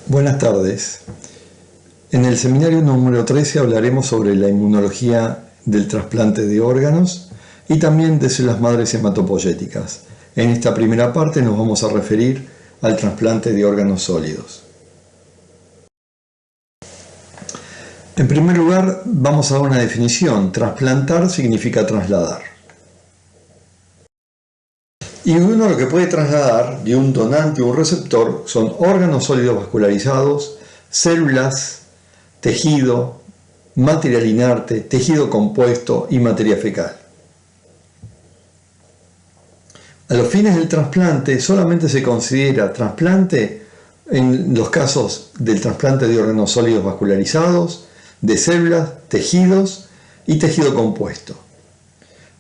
Buenas tardes. En el seminario número 13 hablaremos sobre la inmunología del trasplante de órganos y también de células madres hematopoyéticas. En esta primera parte nos vamos a referir al trasplante de órganos sólidos. En primer lugar, vamos a dar una definición. Trasplantar significa trasladar. Y uno lo que puede trasladar de un donante a un receptor son órganos sólidos vascularizados, células, tejido, material inerte, tejido compuesto y materia fecal. A los fines del trasplante solamente se considera trasplante en los casos del trasplante de órganos sólidos vascularizados, de células, tejidos y tejido compuesto.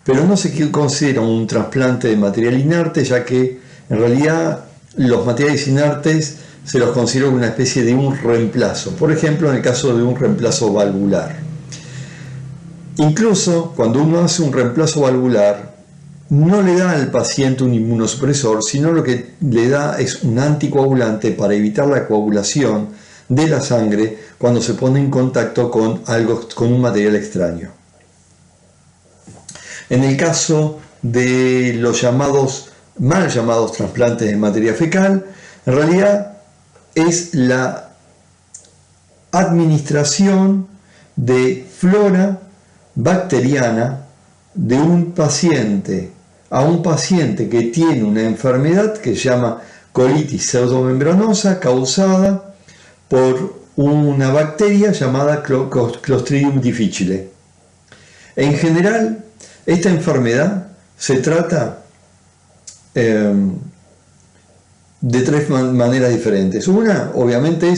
Pero no se considera un trasplante de material inerte, ya que en realidad los materiales inertes se los considera como una especie de un reemplazo. Por ejemplo, en el caso de un reemplazo valvular. Incluso cuando uno hace un reemplazo valvular, no le da al paciente un inmunosupresor, sino lo que le da es un anticoagulante para evitar la coagulación de la sangre cuando se pone en contacto con un material extraño. En el caso de los mal llamados trasplantes de materia fecal, en realidad es la administración de flora bacteriana de un paciente a un paciente que tiene una enfermedad que se llama colitis pseudomembranosa causada por una bacteria llamada Clostridium difficile. En general, esta enfermedad se trata de tres maneras diferentes. Una, obviamente,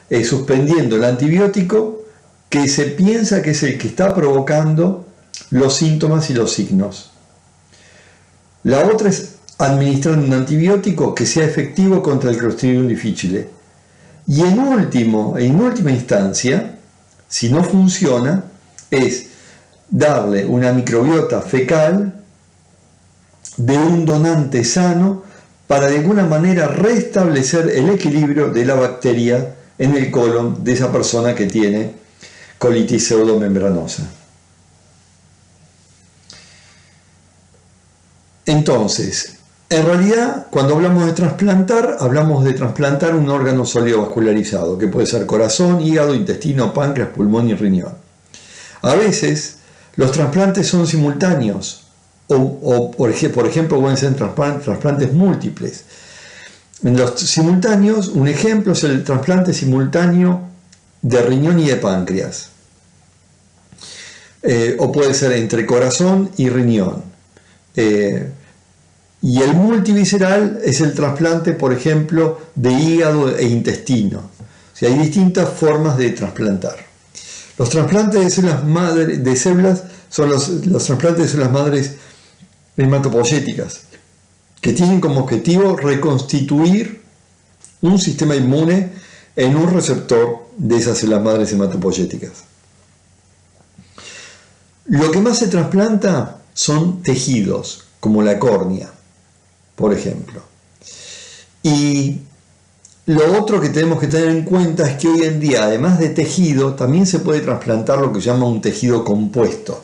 es suspendiendo el antibiótico que se piensa que es el que está provocando los síntomas y los signos. La otra es administrando un antibiótico que sea efectivo contra el Clostridium difficile. Y en última instancia, si no funciona, es darle una microbiota fecal de un donante sano para de alguna manera restablecer el equilibrio de la bacteria en el colon de esa persona que tiene colitis pseudomembranosa. Entonces, en realidad, cuando hablamos de trasplantar, hablamos de trasplantar un órgano sólido vascularizado, que puede ser corazón, hígado, intestino, páncreas, pulmón y riñón. A veces, los trasplantes son simultáneos, o por ejemplo, pueden ser trasplantes múltiples. En los simultáneos, un ejemplo es el trasplante simultáneo de riñón y de páncreas. O puede ser entre corazón y riñón. Y el multivisceral es el trasplante, por ejemplo, de hígado e intestino. O sea, hay distintas formas de trasplantar. Los trasplantes de células son los trasplantes de células madres hematopoyéticas, que tienen como objetivo reconstituir un sistema inmune en un receptor de esas células madres hematopoyéticas. Lo que más se trasplanta son tejidos, como la córnea, por ejemplo. Y lo otro que tenemos que tener en cuenta es que hoy en día, además de tejido, también se puede trasplantar lo que se llama un tejido compuesto,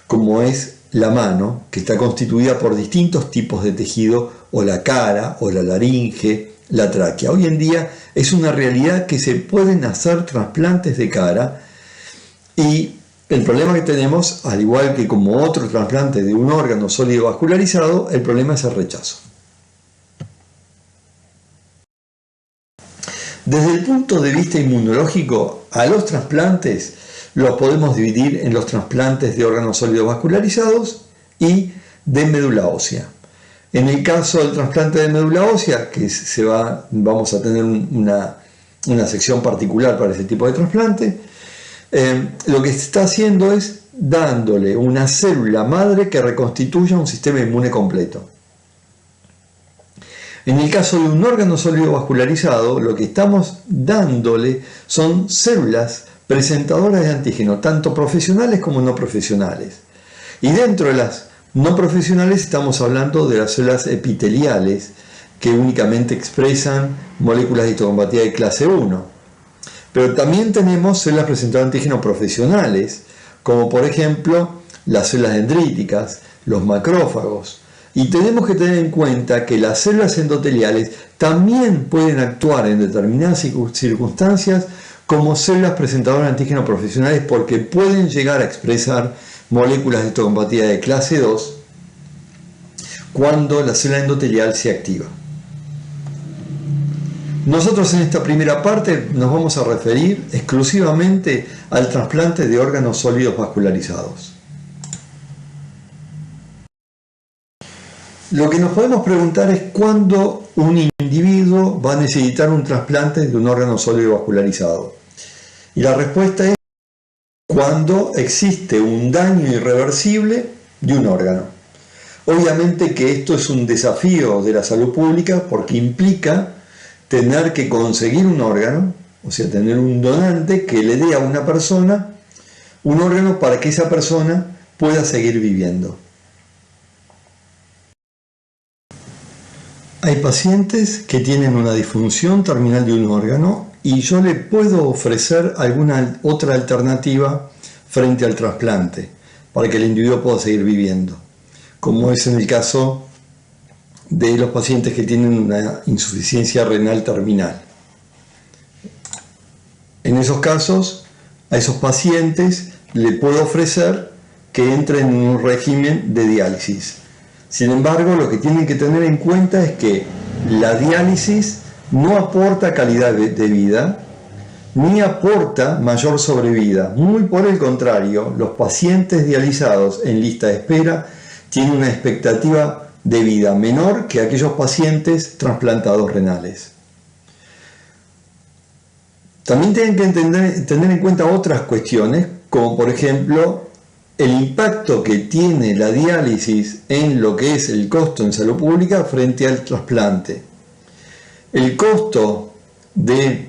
como es la mano, que está constituida por distintos tipos de tejido, o la cara, o la laringe, la tráquea. Hoy en día es una realidad que se pueden hacer trasplantes de cara, y el problema que tenemos, al igual que como otro trasplante de un órgano sólido vascularizado, el problema es el rechazo. Desde el punto de vista inmunológico, a los trasplantes los podemos dividir en los trasplantes de órganos sólidos vascularizados y de médula ósea. En el caso del trasplante de médula ósea, que vamos a tener una sección particular para ese tipo de trasplante, lo que se está haciendo es dándole una célula madre que reconstituya un sistema inmune completo. En el caso de un órgano sólido vascularizado, lo que estamos dándole son células presentadoras de antígeno, tanto profesionales como no profesionales. Y dentro de las no profesionales estamos hablando de las células epiteliales, que únicamente expresan moléculas de histocompatibilidad de clase 1. Pero también tenemos células presentadoras de antígenos profesionales, como por ejemplo las células dendríticas, los macrófagos. Y tenemos que tener en cuenta que las células endoteliales también pueden actuar en determinadas circunstancias como células presentadoras de antígenos profesionales, porque pueden llegar a expresar moléculas de histocompatibilidad de clase 2 cuando la célula endotelial se activa. Nosotros en esta primera parte nos vamos a referir exclusivamente al trasplante de órganos sólidos vascularizados. Lo que nos podemos preguntar es cuándo un individuo va a necesitar un trasplante de un órgano sólido vascularizado. Y la respuesta es cuando existe un daño irreversible de un órgano. Obviamente que esto es un desafío de la salud pública porque implica tener que conseguir un órgano, o sea, tener un donante que le dé a una persona un órgano para que esa persona pueda seguir viviendo. Hay pacientes que tienen una disfunción terminal de un órgano y yo le puedo ofrecer alguna otra alternativa frente al trasplante para que el individuo pueda seguir viviendo, como es en el caso de los pacientes que tienen una insuficiencia renal terminal. En esos casos, a esos pacientes le puedo ofrecer que entren en un régimen de diálisis. Sin embargo, lo que tienen que tener en cuenta es que la diálisis no aporta calidad de vida ni aporta mayor sobrevida. Muy por el contrario, los pacientes dializados en lista de espera tienen una expectativa de vida menor que aquellos pacientes trasplantados renales. También tienen que tener en cuenta otras cuestiones, como por ejemplo el impacto que tiene la diálisis en lo que es el costo en salud pública frente al trasplante. El costo de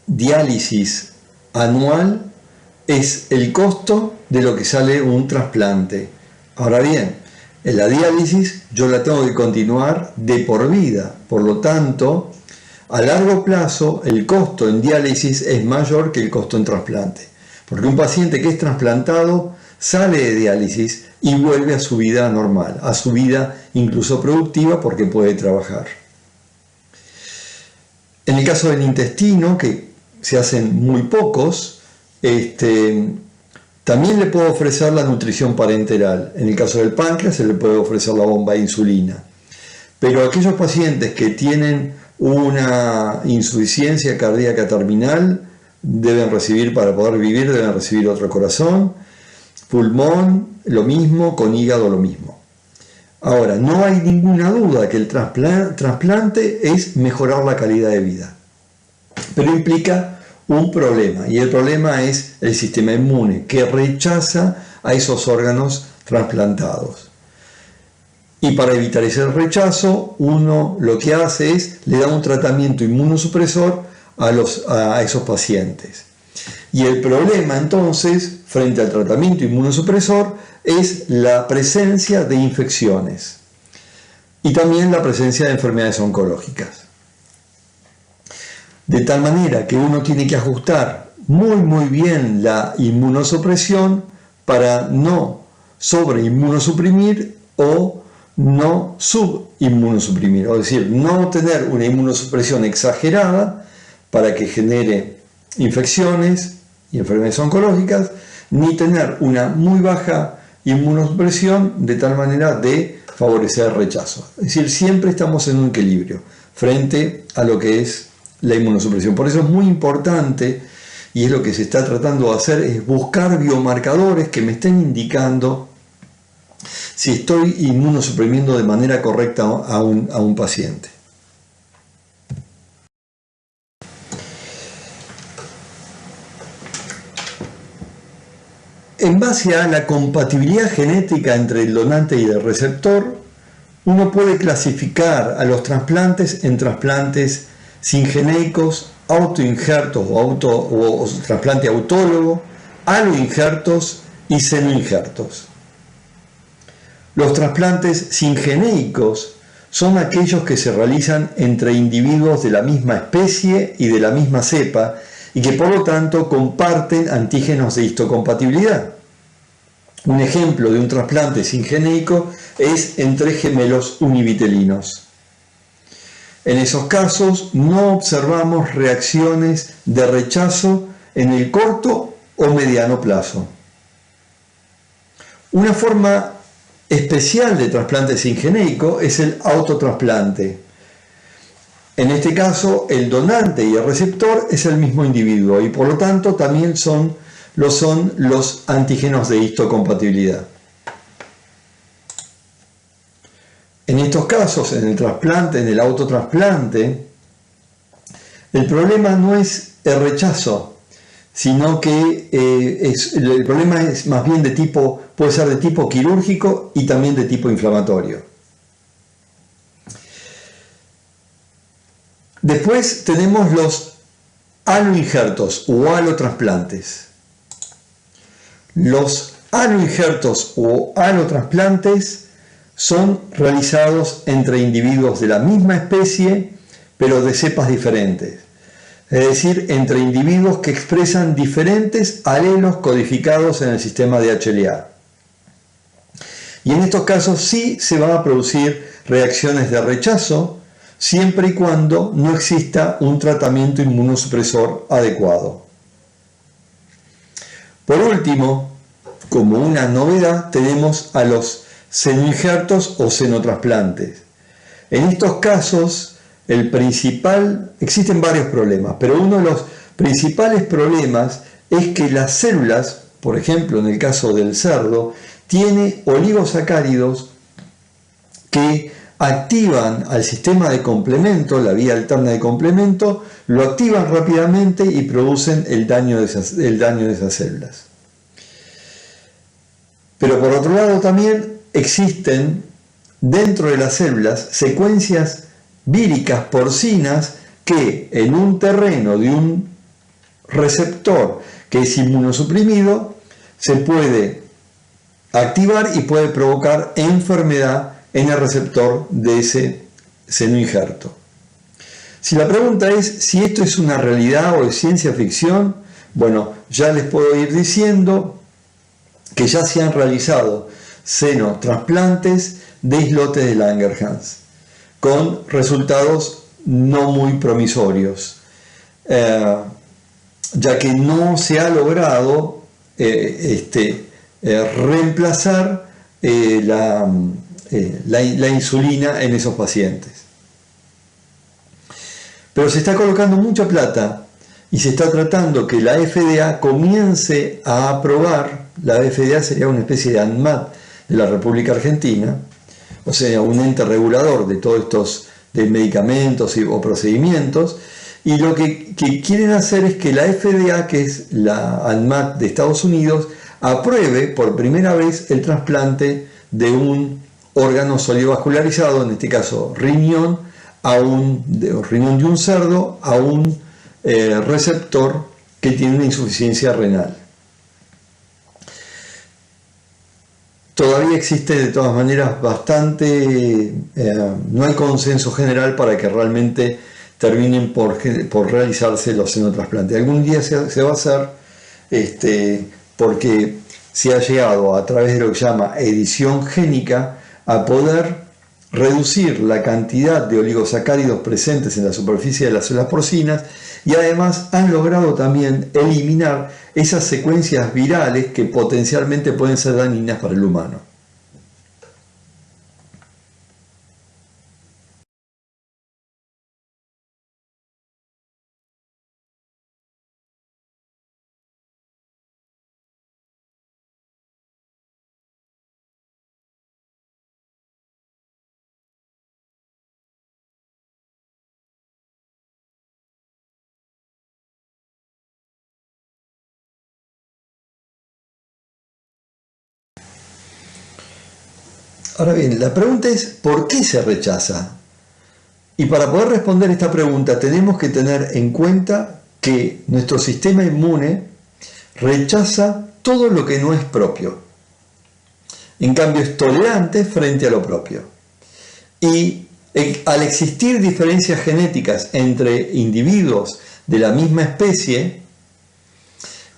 diálisis anual es el costo de lo que sale un trasplante. Ahora bien, en la diálisis yo la tengo que continuar de por vida, por lo tanto, a largo plazo el costo en diálisis es mayor que el costo en trasplante, porque un paciente que es trasplantado sale de diálisis y vuelve a su vida normal, a su vida incluso productiva porque puede trabajar. En el caso del intestino, que se hacen muy pocos, también le puedo ofrecer la nutrición parenteral. En el caso del páncreas se le puede ofrecer la bomba de insulina. Pero aquellos pacientes que tienen una insuficiencia cardíaca terminal deben recibir, para poder vivir, deben recibir otro corazón, pulmón, lo mismo, con hígado lo mismo. Ahora, no hay ninguna duda que el trasplante es mejorar la calidad de vida, pero implica un problema, y el problema es el sistema inmune, que rechaza a esos órganos trasplantados. Y para evitar ese rechazo, uno lo que hace es le da un tratamiento inmunosupresor a esos pacientes. Y el problema entonces, frente al tratamiento inmunosupresor, es la presencia de infecciones y también la presencia de enfermedades oncológicas. De tal manera que uno tiene que ajustar muy bien la inmunosupresión para no sobreinmunosuprimir o no subinmunosuprimir, es decir, no tener una inmunosupresión exagerada para que genere infecciones y enfermedades oncológicas, ni tener una muy baja inmunosupresión de tal manera de favorecer el rechazo. Es decir, siempre estamos en un equilibrio frente a lo que es la inmunosupresión. Por eso es muy importante, y es lo que se está tratando de hacer, es buscar biomarcadores que me estén indicando si estoy inmunosuprimiendo de manera correcta a un paciente. En base a la compatibilidad genética entre el donante y el receptor, uno puede clasificar a los trasplantes en trasplantes singenéicos, autoinjertos o trasplante autólogo, aloinjertos y senoinjertos. Los trasplantes singenéicos son aquellos que se realizan entre individuos de la misma especie y de la misma cepa y que por lo tanto comparten antígenos de histocompatibilidad. Un ejemplo de un trasplante singenéico es entre gemelos univitelinos. En esos casos no observamos reacciones de rechazo en el corto o mediano plazo. Una forma especial de trasplante singeneico es el autotrasplante. En este caso, el donante y el receptor es el mismo individuo y por lo tanto también son los antígenos de histocompatibilidad. En estos casos, en el trasplante, en el autotrasplante, el problema no es el rechazo, sino que el problema es más bien puede ser de tipo quirúrgico y también de tipo inflamatorio. Después tenemos los aloinjertos o alotrasplantes. Los aloinjertos o alotrasplantes son realizados entre individuos de la misma especie, pero de cepas diferentes. Es decir, entre individuos que expresan diferentes alelos codificados en el sistema de HLA. Y en estos casos sí se van a producir reacciones de rechazo, siempre y cuando no exista un tratamiento inmunosupresor adecuado. Por último, como una novedad, tenemos a los senoinjertos o senotrasplantes. En estos casos, existen varios problemas, pero uno de los principales problemas es que las células, por ejemplo en el caso del cerdo, tiene oligosacáridos que activan al sistema de complemento, la vía alterna de complemento, lo activan rápidamente y producen el daño de esas células. Pero por otro lado también existen dentro de las células secuencias víricas porcinas que en un terreno de un receptor que es inmunosuprimido se puede activar y puede provocar enfermedad en el receptor de ese senoinjerto. Si la pregunta es si esto es una realidad o es ciencia ficción, bueno, ya les puedo ir diciendo que ya se han realizado senotrasplantes de islotes de Langerhans con resultados no muy promisorios, ya que no se ha logrado reemplazar la insulina en esos pacientes. Pero se está colocando mucha plata y se está tratando que la FDA comience a aprobar. La FDA sería una especie de ANMAT de la República Argentina, o sea, un ente regulador de todos estos de medicamentos o procedimientos, y lo que quieren hacer es que la FDA, que es la ANMAT de Estados Unidos, apruebe por primera vez el trasplante de un órgano sólido vascularizado, en este caso riñón, riñón de un cerdo a un receptor que tiene una insuficiencia renal. Todavía existe de todas maneras no hay consenso general para que realmente terminen por realizarse los senotrasplantes. Algún día se va a hacer, porque se ha llegado a través de lo que se llama edición génica a poder reducir la cantidad de oligosacáridos presentes en la superficie de las células porcinas, y además han logrado también eliminar esas secuencias virales que potencialmente pueden ser dañinas para el humano. Ahora bien, la pregunta es ¿por qué se rechaza? Y para poder responder esta pregunta tenemos que tener en cuenta que nuestro sistema inmune rechaza todo lo que no es propio. En cambio es tolerante frente a lo propio. Y Al existir diferencias genéticas entre individuos de la misma especie,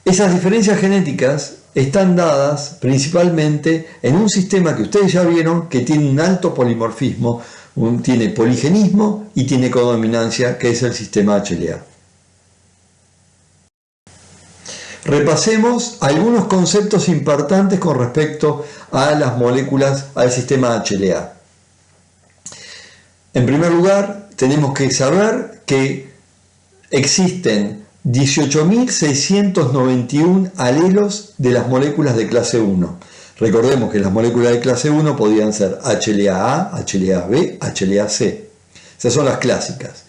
esas diferencias genéticas están dadas principalmente en un sistema que ustedes ya vieron que tiene un alto polimorfismo, tiene poligenismo y tiene codominancia, que es el sistema HLA. Repasemos algunos conceptos importantes con respecto a las moléculas, al sistema HLA. En primer lugar, tenemos que saber que existen 18.691 alelos de las moléculas de clase 1. Recordemos que las moléculas de clase 1 podían ser HLA-A, HLA-B, HLA-C. Esas son las clásicas.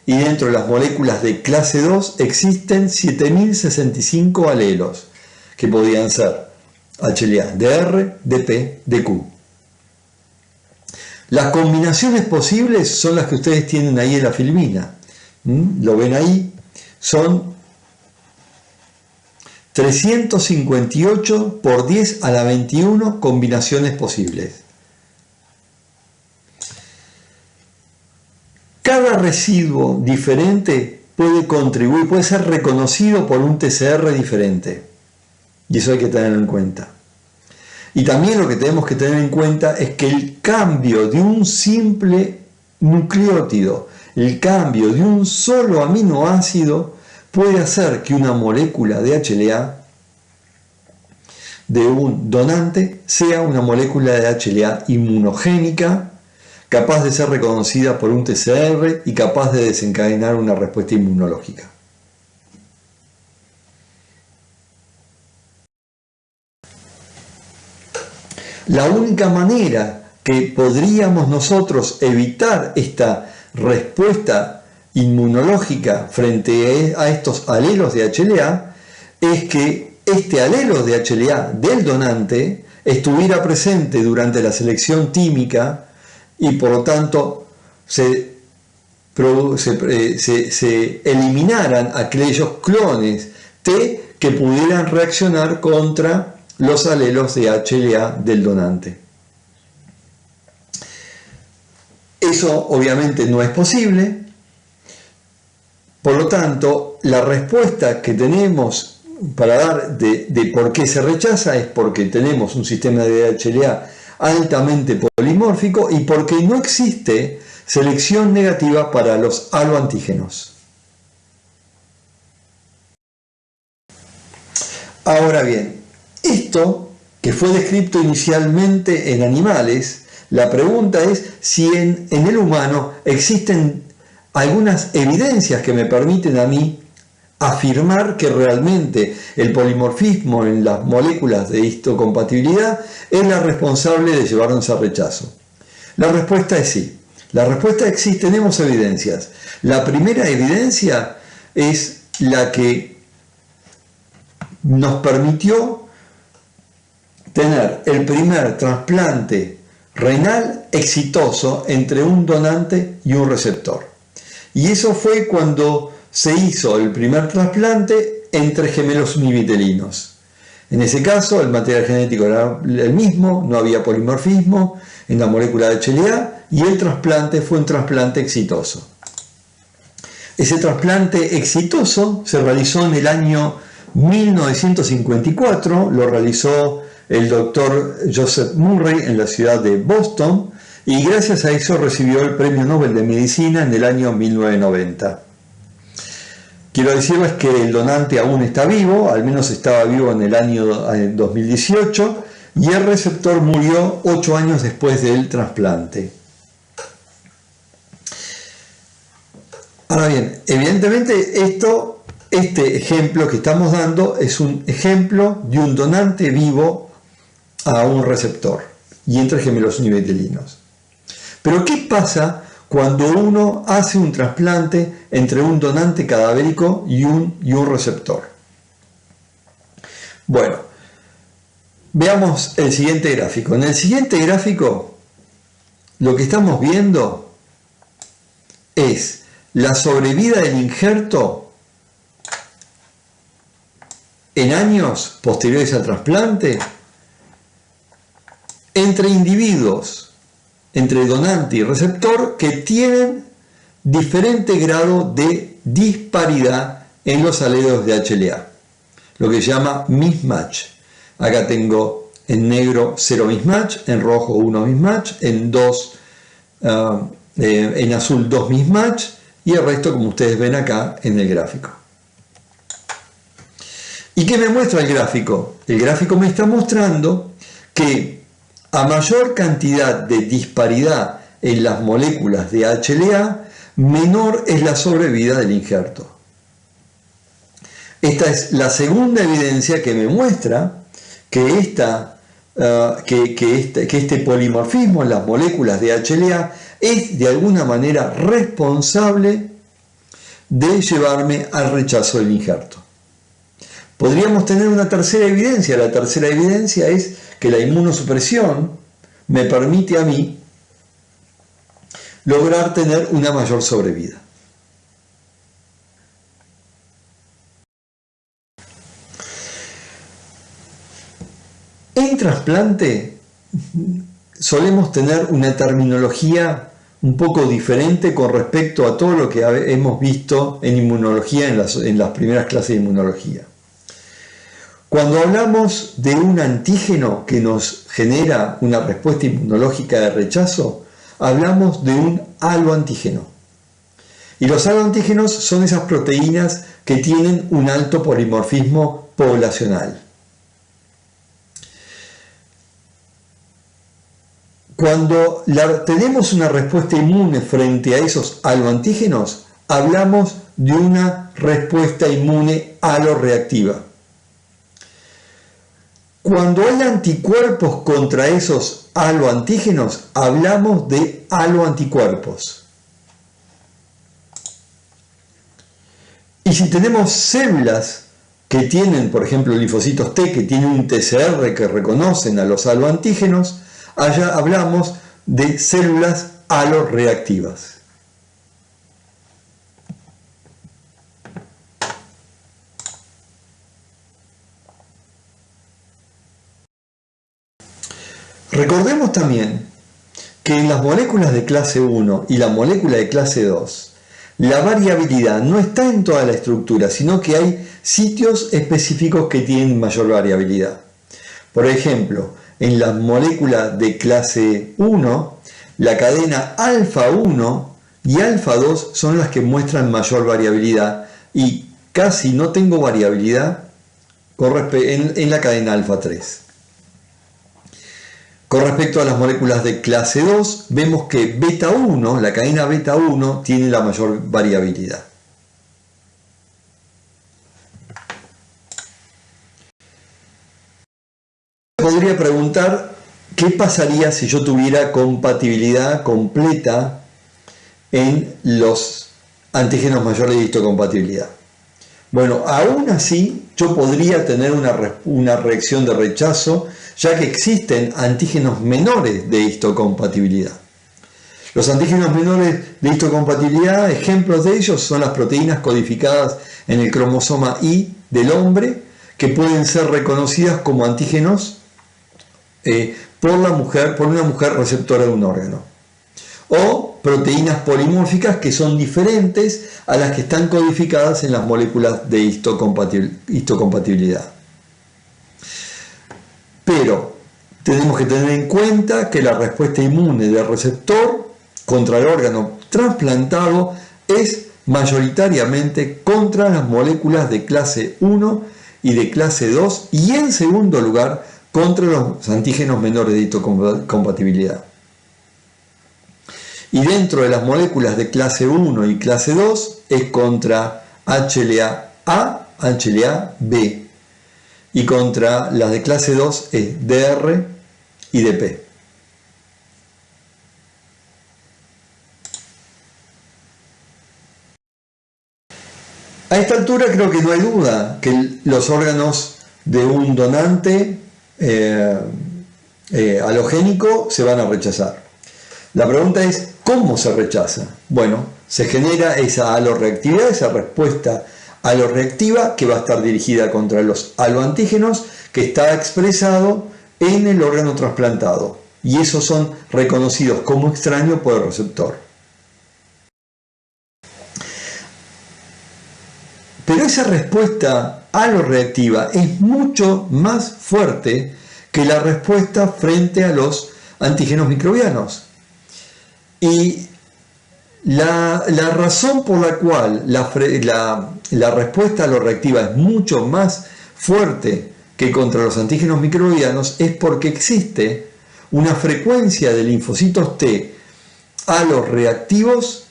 Y dentro de las moléculas de clase 2 existen 7.065 alelos, que podían ser HLA, DR, DP, DQ. Las combinaciones posibles son las que ustedes tienen ahí en la filmina. Lo ven ahí. Son 358 por 10 a la 21 combinaciones posibles. Cada residuo diferente puede contribuir, puede ser reconocido por un TCR diferente. Y eso hay que tenerlo en cuenta. Y también lo que tenemos que tener en cuenta es que el cambio de un simple nucleótido, el cambio de un solo aminoácido, puede hacer que una molécula de HLA de un donante sea una molécula de HLA inmunogénica, capaz de ser reconocida por un TCR y capaz de desencadenar una respuesta inmunológica. La única manera que podríamos nosotros evitar esta respuesta inmunológica frente a estos alelos de HLA es que este alelo de HLA del donante estuviera presente durante la selección química y por lo tanto se eliminaran aquellos clones T que pudieran reaccionar contra los alelos de HLA del donante. Eso obviamente no es posible, por lo tanto la respuesta que tenemos para dar de por qué se rechaza es porque tenemos un sistema de HLA altamente polimórfico y porque no existe selección negativa para los haloantígenos. Ahora bien, esto que fue descrito inicialmente en animales, la pregunta es si en el humano existen algunas evidencias que me permiten a mí afirmar que realmente el polimorfismo en las moléculas de histocompatibilidad es la responsable de llevarnos al rechazo. La respuesta es sí. La respuesta es sí, tenemos evidencias. La primera evidencia es la que nos permitió tener el primer trasplante renal exitoso entre un donante y un receptor. Y eso fue cuando se hizo el primer trasplante entre gemelos univitelinos. En ese caso el material genético era el mismo, no había polimorfismo en la molécula de HLA y el trasplante fue un trasplante exitoso. Ese trasplante exitoso se realizó en el año 1954, lo realizó el doctor Joseph Murray en la ciudad de Boston y gracias a eso recibió el Premio Nobel de Medicina en el año 1990. Quiero decirles que el donante aún está vivo, al menos estaba vivo en el año 2018, y el receptor murió 8 años después del trasplante. Ahora bien, evidentemente este ejemplo que estamos dando es un ejemplo de un donante vivo a un receptor y entre gemelos univitelinos. Pero ¿qué pasa cuando uno hace un trasplante entre un donante cadavérico y un receptor? Bueno, veamos el siguiente gráfico. En el siguiente gráfico lo que estamos viendo es la sobrevida del injerto en años posteriores al trasplante entre individuos entre donante y receptor que tienen diferente grado de disparidad en los alelos de HLA, lo que se llama mismatch. Acá tengo en negro 0 mismatch, en rojo 1 mismatch, en azul 2 mismatch y el resto, como ustedes ven acá en el gráfico. ¿Y qué me muestra el gráfico? El gráfico me está mostrando que a mayor cantidad de disparidad en las moléculas de HLA, menor es la sobrevida del injerto. Esta es la segunda evidencia que me muestra que este polimorfismo en las moléculas de HLA es de alguna manera responsable de llevarme al rechazo del injerto. Podríamos tener una tercera evidencia. La tercera evidencia es que la inmunosupresión me permite a mí lograr tener una mayor sobrevida. En trasplante solemos tener una terminología un poco diferente con respecto a todo lo que hemos visto en inmunología en las primeras clases de inmunología. Cuando hablamos de un antígeno que nos genera una respuesta inmunológica de rechazo, hablamos de un haloantígeno. Y los haloantígenos son esas proteínas que tienen un alto polimorfismo poblacional. Cuando tenemos una respuesta inmune frente a esos haloantígenos, hablamos de una respuesta inmune haloreactiva. Cuando hay anticuerpos contra esos haloantígenos, hablamos de haloanticuerpos. Y si tenemos células que tienen, por ejemplo, linfocitos T, que tienen un TCR que reconocen a los haloantígenos, allá hablamos de células haloreactivas. Recordemos también que en las moléculas de clase 1 y la molécula de clase 2, la variabilidad no está en toda la estructura, sino que hay sitios específicos que tienen mayor variabilidad. Por ejemplo, en la molécula de clase 1, la cadena alfa 1 y alfa 2 son las que muestran mayor variabilidad y casi no tengo variabilidad en la cadena alfa 3. Con respecto a las moléculas de clase 2, vemos que beta 1, la cadena beta 1, tiene la mayor variabilidad. Podría preguntar qué pasaría si yo tuviera compatibilidad completa en los antígenos mayores de histocompatibilidad. Bueno, aún así yo podría tener una reacción de rechazo, ya que existen antígenos menores de histocompatibilidad. Los antígenos menores de histocompatibilidad, ejemplos de ellos son las proteínas codificadas en el cromosoma Y del hombre, que pueden ser reconocidas como antígenos por una mujer receptora de un órgano. O proteínas polimórficas que son diferentes a las que están codificadas en las moléculas de histocompatibilidad. Pero tenemos que tener en cuenta que la respuesta inmune del receptor contra el órgano trasplantado es mayoritariamente contra las moléculas de clase 1 y de clase 2 y en segundo lugar contra los antígenos menores de histocompatibilidad. Y dentro de las moléculas de clase 1 y clase 2 es contra HLA-A, HLA-B. Y contra las de clase 2 es DR y DP. A esta altura creo que no hay duda que los órganos de un donante halogénico se van a rechazar. La pregunta es, ¿cómo se rechaza? Bueno, se genera esa haloreactividad, esa respuesta haloreactiva que va a estar dirigida contra los haloantígenos que está expresado en el órgano trasplantado. y esos son reconocidos como extraños por el receptor. Pero esa respuesta aloreactiva es mucho más fuerte que la respuesta frente a los antígenos microbianos. Y la razón por la cual la respuesta aloreactiva es mucho más fuerte que contra los antígenos microbianos es porque existe una frecuencia de linfocitos T aloreactivos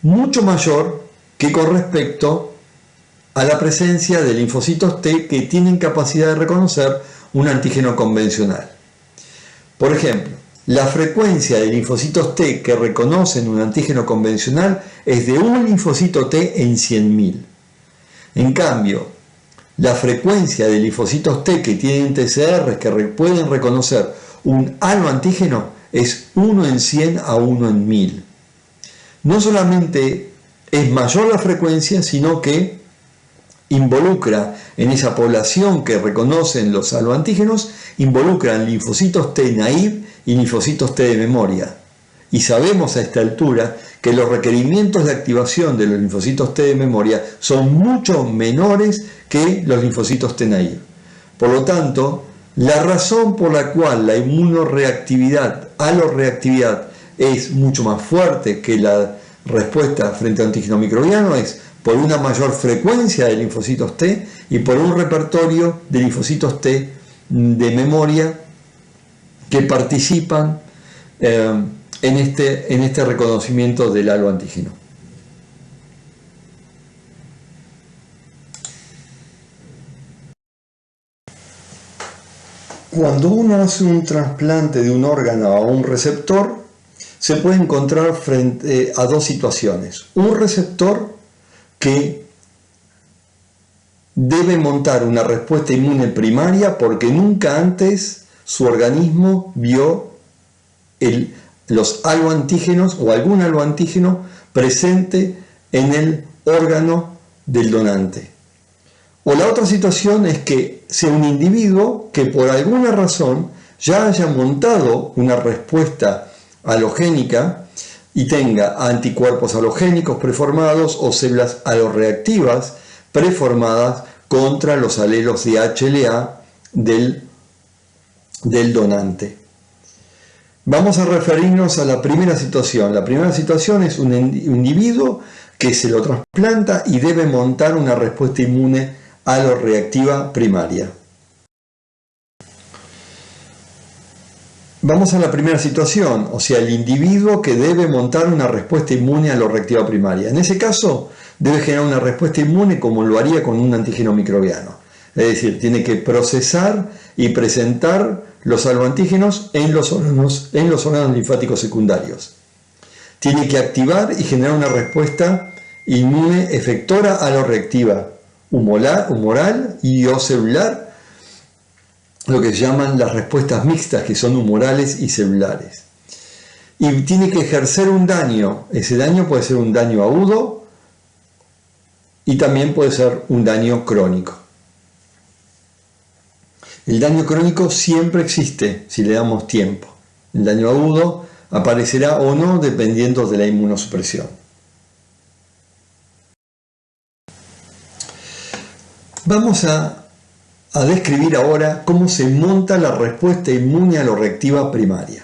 mucho mayor que con respecto a la presencia de linfocitos T que tienen capacidad de reconocer un antígeno convencional. Por ejemplo, la frecuencia de linfocitos T que reconocen un antígeno convencional es de un linfocito T en 100.000. En cambio, la frecuencia de linfocitos T que tienen TCR que pueden reconocer un aloantígeno es 1 en 100 a 1 en 1000. No solamente es mayor la frecuencia, sino que involucra en esa población que reconocen los aloantígenos, involucran linfocitos T naive y linfocitos T de memoria. Y sabemos a esta altura que los requerimientos de activación de los linfocitos T de memoria son mucho menores que los linfocitos T naive. Por lo tanto, la razón por la cual la inmunoreactividad, aloreactividad, es mucho más fuerte que la respuesta frente a antígeno microbiano es por una mayor frecuencia de linfocitos T y por un repertorio de linfocitos T de memoria que participan en este reconocimiento del aloantígeno. Cuando uno hace un trasplante de un órgano a un receptor, se puede encontrar frente a dos situaciones. Un receptor que debe montar una respuesta inmune primaria porque nunca antes su organismo vio los aloantígenos o algún aloantígeno presente en el órgano del donante. O la otra situación es que sea un individuo que por alguna razón ya haya montado una respuesta halogénica y tenga anticuerpos halogénicos preformados o células aloreactivas preformadas contra los alelos de HLA del donante. Vamos a referirnos a la primera situación. La primera situación es un individuo que se lo trasplanta y debe montar una respuesta inmune aloreactiva primaria. Vamos a la primera situación, o sea, el individuo que debe montar una respuesta inmune aloreactiva primaria. En ese caso, debe generar una respuesta inmune como lo haría con un antígeno microbiano. Es decir, tiene que procesar y presentar los aloantígenos en los órganos linfáticos secundarios. Tiene que activar y generar una respuesta inmune efectora aloreactiva, humoral y o celular, lo que se llaman las respuestas mixtas, que son humorales y celulares. Y tiene que ejercer un daño. Ese daño puede ser un daño agudo y también puede ser un daño crónico. El daño crónico siempre existe si le damos tiempo. El daño agudo aparecerá o no dependiendo de la inmunosupresión. Vamos a describir ahora cómo se monta la respuesta inmune aloreactiva primaria.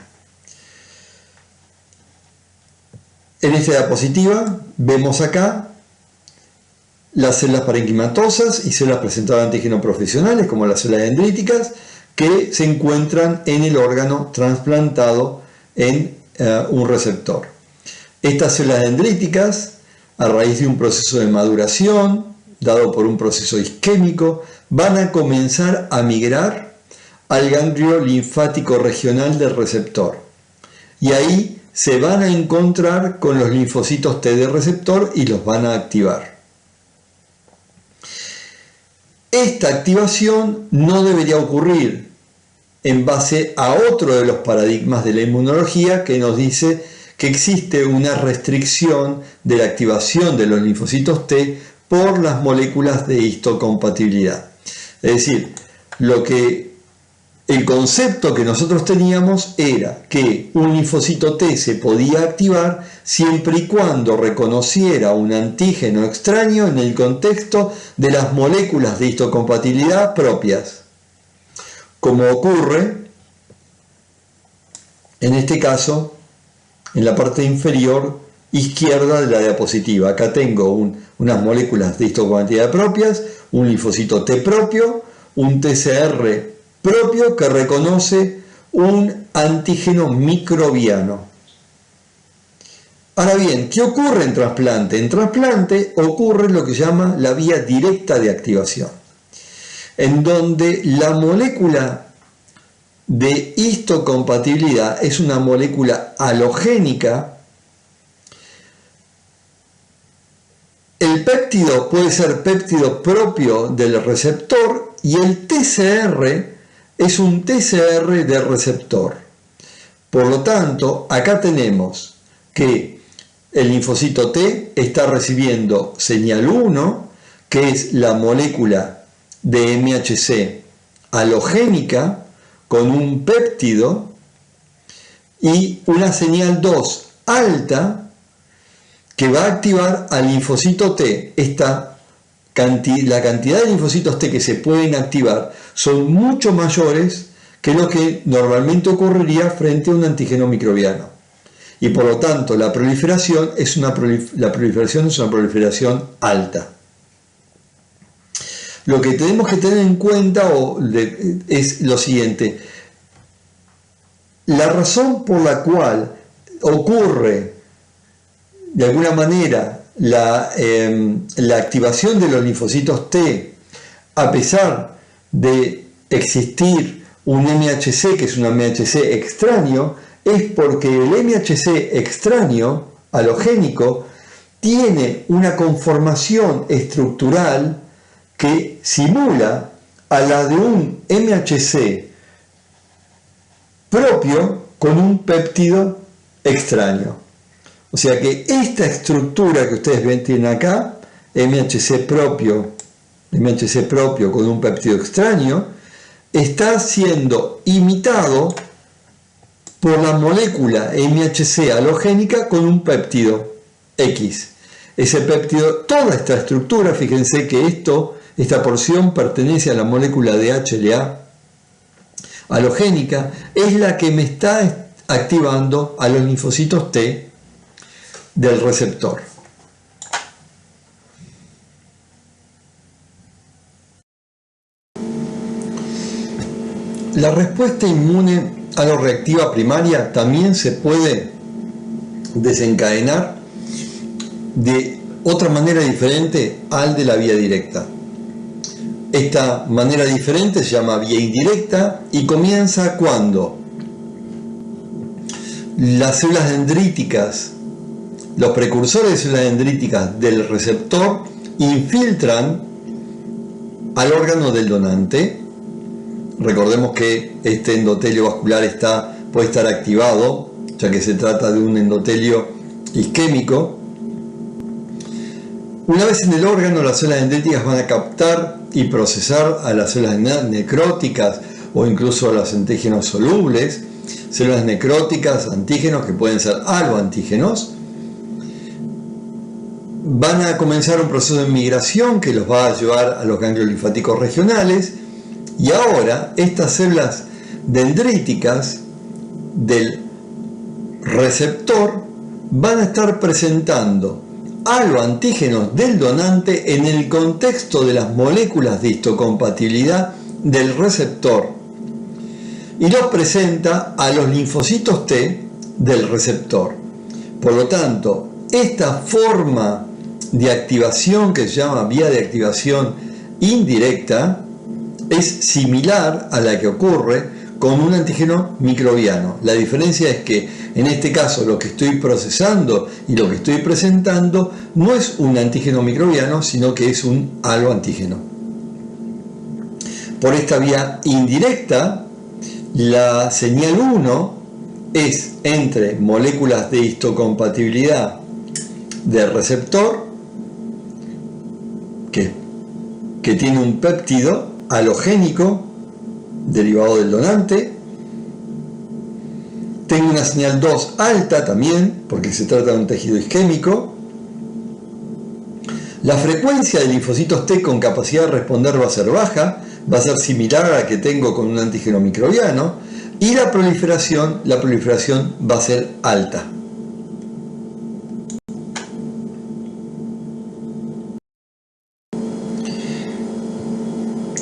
En esta diapositiva vemos acá las células parenquimatosas y células presentadoras de antígeno profesionales, como las células dendríticas, que se encuentran en el órgano trasplantado en un receptor. Estas células dendríticas, a raíz de un proceso de maduración, dado por un proceso isquémico, van a comenzar a migrar al ganglio linfático regional del receptor. Y ahí se van a encontrar con los linfocitos T del receptor y los van a activar. Esta activación no debería ocurrir en base a otro de los paradigmas de la inmunología que nos dice que existe una restricción de la activación de los linfocitos T por las moléculas de histocompatibilidad. Es decir, lo que el concepto que nosotros teníamos era que un linfocito T se podía activar siempre y cuando reconociera un antígeno extraño en el contexto de las moléculas de histocompatibilidad propias, como ocurre en este caso en la parte inferior izquierda de la diapositiva. Acá tengo unas moléculas de histocompatibilidad propias, un linfocito T propio, un TCR propio que reconoce un antígeno microbiano. Ahora bien, ¿qué ocurre en trasplante? En trasplante ocurre lo que se llama la vía directa de activación, en donde la molécula de histocompatibilidad es una molécula halogénica. El péptido puede ser péptido propio del receptor y el TCR es un TCR de receptor. Por lo tanto, acá tenemos que el linfocito T está recibiendo señal 1, que es la molécula de MHC halogénica con un péptido, y una señal 2 alta que va a activar al linfocito T. La cantidad de linfocitos T que se pueden activar son mucho mayores que lo que normalmente ocurriría frente a un antígeno microbiano. Y por lo tanto la proliferación es una proliferación alta. Lo que tenemos que tener en cuenta es lo siguiente. La razón por la cual ocurre de alguna manera la activación de los linfocitos T, a pesar de existir un MHC, que es un MHC extraño, es porque el MHC extraño, halogénico, tiene una conformación estructural que simula a la de un MHC propio con un péptido extraño. O sea que esta estructura que ustedes ven tienen acá, MHC propio con un péptido extraño, está siendo imitado por la molécula MHC halogénica con un péptido X. Ese péptido, toda esta estructura, fíjense que esta porción pertenece a la molécula de HLA halogénica, es la que me está activando a los linfocitos T del receptor. La respuesta inmune aloreactiva primaria también se puede desencadenar de otra manera diferente al de la vía directa. Esta manera diferente se llama vía indirecta y comienza cuando las células dendríticas, los precursores de células dendríticas del receptor, infiltran al órgano del donante. Recordemos que este endotelio vascular puede estar activado, ya que se trata de un endotelio isquémico. Una vez en el órgano, las células dendríticas van a captar y procesar a las células necróticas o incluso a los antígenos solubles, células necróticas, antígenos que pueden ser aloantígenos. Van a comenzar un proceso de migración que los va a llevar a los ganglios linfáticos regionales, y ahora estas células dendríticas del receptor van a estar presentando aloantígenos del donante en el contexto de las moléculas de histocompatibilidad del receptor, y los presenta a los linfocitos T del receptor. Por lo tanto, esta forma de activación, que se llama vía de activación indirecta, es similar a la que ocurre con un antígeno microbiano. La diferencia es que en este caso lo que estoy procesando y lo que estoy presentando no es un antígeno microbiano, sino que es un aloantígeno. Por esta vía indirecta, la señal 1 es entre moléculas de histocompatibilidad del receptor, que tiene un péptido halogénico derivado del donante. Tengo una señal 2 alta también, porque se trata de un tejido isquémico. La frecuencia de linfocitos T con capacidad de responder va a ser baja, va a ser similar a la que tengo con un antígeno microbiano, y la proliferación va a ser alta.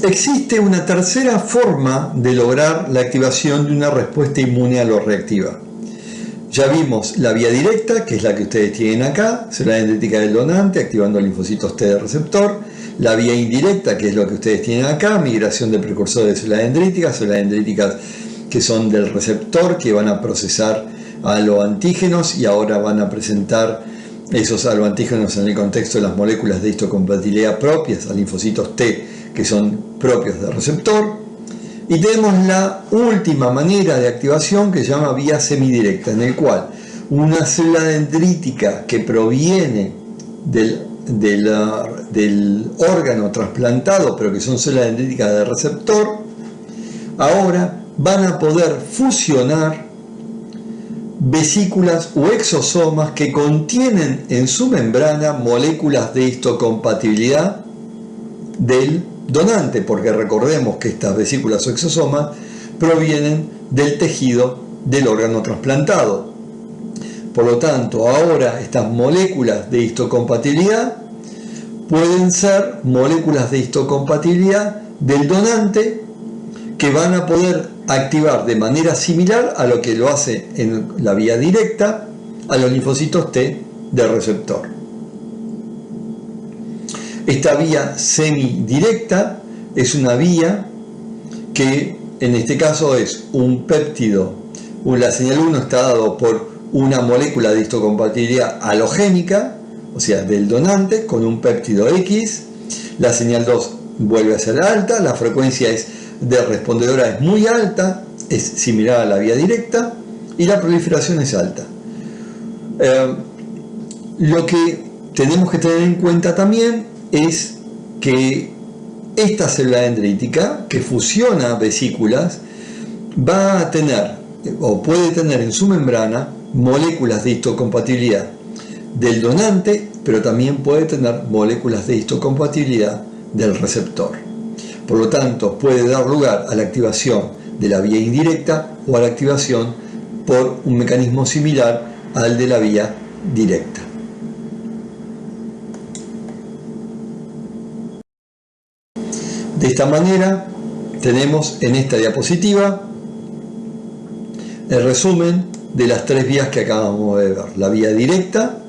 Existe una tercera forma de lograr la activación de una respuesta inmune aloreactiva. Ya vimos la vía directa, que es la que ustedes tienen acá, célula dendrítica del donante, activando linfocitos T de receptor. La vía indirecta, que es lo que ustedes tienen acá, migración de precursores de células dendríticas que son del receptor, que van a procesar aloantígenos y ahora van a presentar esos aloantígenos en el contexto de las moléculas de histocompatibilidad propias a linfocitos T, que son propios del receptor. Y tenemos la última manera de activación que se llama vía semidirecta, en el cual una célula dendrítica que proviene del órgano trasplantado, pero que son células dendríticas de receptor, ahora van a poder fusionar vesículas o exosomas que contienen en su membrana moléculas de histocompatibilidad del donante, porque recordemos que estas vesículas o exosomas provienen del tejido del órgano trasplantado. Por lo tanto, ahora estas moléculas de histocompatibilidad pueden ser moléculas de histocompatibilidad del donante, que van a poder activar de manera similar a lo que lo hace en la vía directa a los linfocitos T del receptor. Esta vía semidirecta es una vía que en este caso es un péptido. La señal 1 está dado por una molécula de histocompatibilidad halogénica, o sea, del donante, con un péptido X. La señal 2 vuelve a ser alta, la frecuencia de respondedora es muy alta, es similar a la vía directa, y la proliferación es alta. Lo que tenemos que tener en cuenta también es que esta célula dendrítica que fusiona vesículas va a tener o puede tener en su membrana moléculas de histocompatibilidad del donante, pero también puede tener moléculas de histocompatibilidad del receptor. Por lo tanto, puede dar lugar a la activación de la vía indirecta o a la activación por un mecanismo similar al de la vía directa. De esta manera tenemos en esta diapositiva el resumen de las tres vías que acabamos de ver. La vía directa,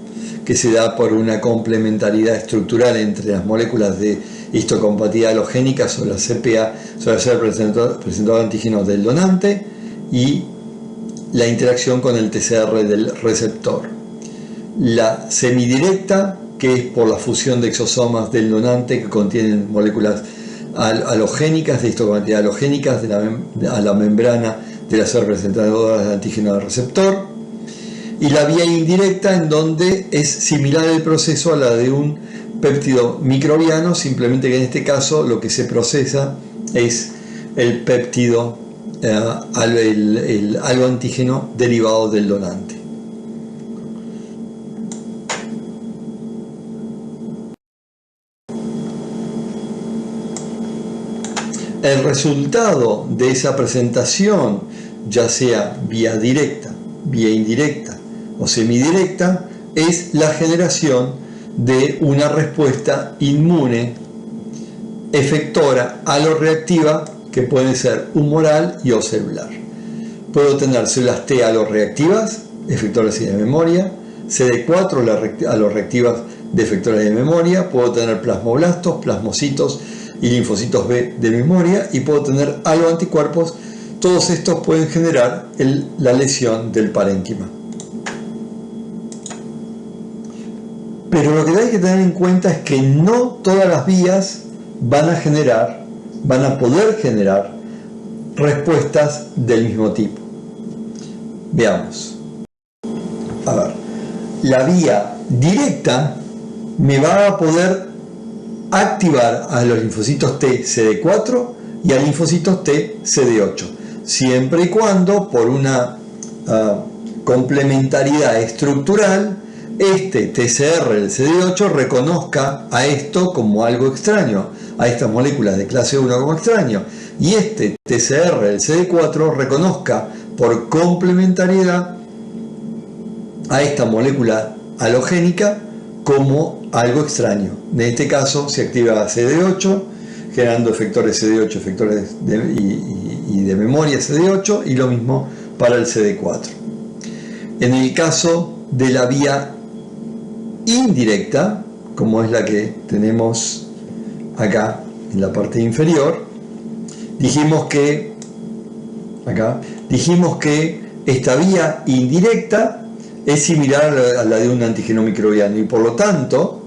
que se da por una complementariedad estructural entre las moléculas de histocompatibilidad halogénicas o la CPA, suele ser presentador de antígenos del donante, y la interacción con el TCR del receptor. La semidirecta, que es por la fusión de exosomas del donante que contienen moléculas halogénicas, de histocompatibilidad halogénicas a la membrana de las células presentadoras de antígeno del receptor. Y la vía indirecta, en donde es similar el proceso a la de un péptido microbiano, simplemente que en este caso lo que se procesa es el péptido, el aloantígeno derivado del donante. El resultado de esa presentación, ya sea vía directa, vía indirecta o semidirecta, es la generación de una respuesta inmune efectora aloreactiva, que puede ser humoral y o celular. Puedo tener células T aloreactivas, efectoras y de memoria, CD4 aloreactivas de efectoras de memoria, puedo tener plasmoblastos, plasmocitos y linfocitos B de memoria, y puedo tener aloanticuerpos. Todos estos pueden generar la lesión del parénquima. Pero lo que hay que tener en cuenta es que no todas las vías van a poder generar respuestas del mismo tipo. Veamos. A ver, la vía directa me va a poder activar a los linfocitos T CD4 y a linfocitos T CD8, siempre y cuando por una complementariedad estructural este TCR del CD8 reconozca a esto como algo extraño, a estas moléculas de clase 1 como extraño, y este TCR del CD4 reconozca por complementariedad a esta molécula halogénica como algo extraño. En este caso se activa CD8, generando efectores CD8 y de memoria CD8, y lo mismo para el CD4. En el caso de la vía indirecta, como es la que tenemos acá en la parte inferior, dijimos que esta vía indirecta es similar a la de un antígeno microbiano, y por lo tanto,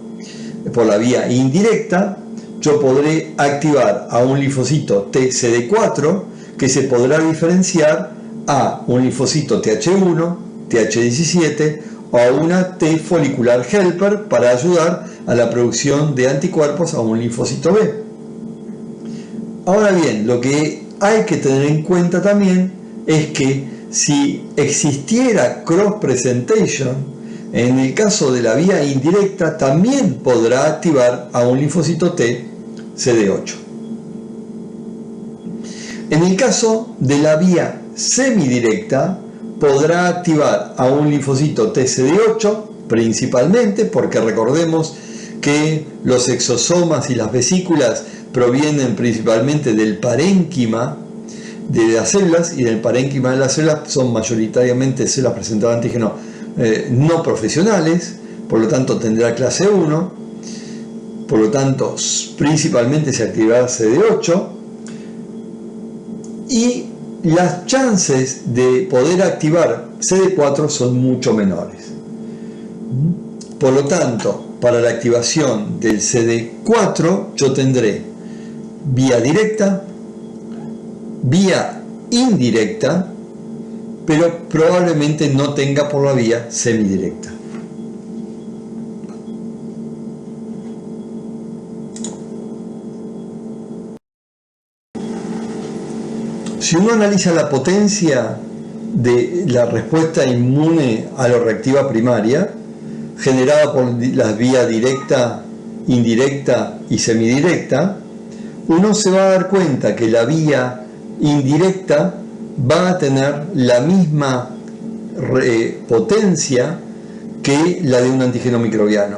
por la vía indirecta, yo podré activar a un linfocito TCD4 que se podrá diferenciar a un linfocito TH1, TH17 o a una T folicular helper para ayudar a la producción de anticuerpos a un linfocito B. Ahora bien, lo que hay que tener en cuenta también es que si existiera cross presentation, en el caso de la vía indirecta también podrá activar a un linfocito T CD8. En el caso de la vía semidirecta, podrá activar a un linfocito TCD8 principalmente, porque recordemos que los exosomas y las vesículas provienen principalmente del parénquima de las células, y del parénquima de las células son mayoritariamente células presentadas antígenos no profesionales, por lo tanto tendrá clase 1, por lo tanto principalmente se activará CD8, y las chances de poder activar CD4 son mucho menores. Por lo tanto, para la activación del CD4 yo tendré vía directa, vía indirecta, pero probablemente no tenga por la vía semidirecta. Si uno analiza la potencia de la respuesta inmune aloreactiva primaria, generada por las vías directa, indirecta y semidirecta, uno se va a dar cuenta que la vía indirecta va a tener la misma potencia que la de un antígeno microbiano.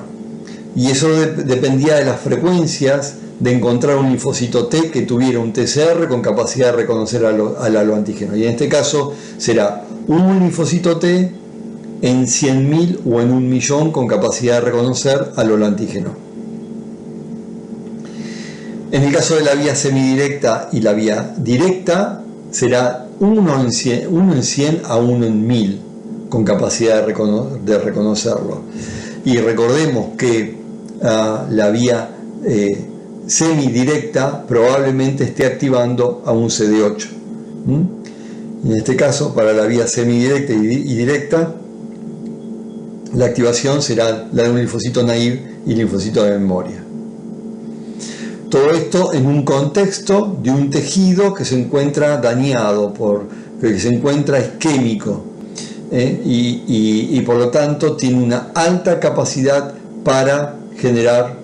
Y eso dependía de las frecuencias de encontrar un linfocito T que tuviera un TCR con capacidad de reconocer al haloantígeno. Y en este caso será un linfocito T en 100.000 o en 1.000.000 con capacidad de reconocer al haloantígeno. En el caso de la vía semidirecta y la vía directa, será 1 en 100 a 1 en 1000 con capacidad de reconocerlo. Y recordemos que la vía semidirecta probablemente esté activando a un CD8. En este caso, para la vía semidirecta y directa, la activación será la de un linfocito naive y linfocito de memoria. Todo esto en un contexto de un tejido que se encuentra dañado, que se encuentra isquémico, y por lo tanto tiene una alta capacidad para generar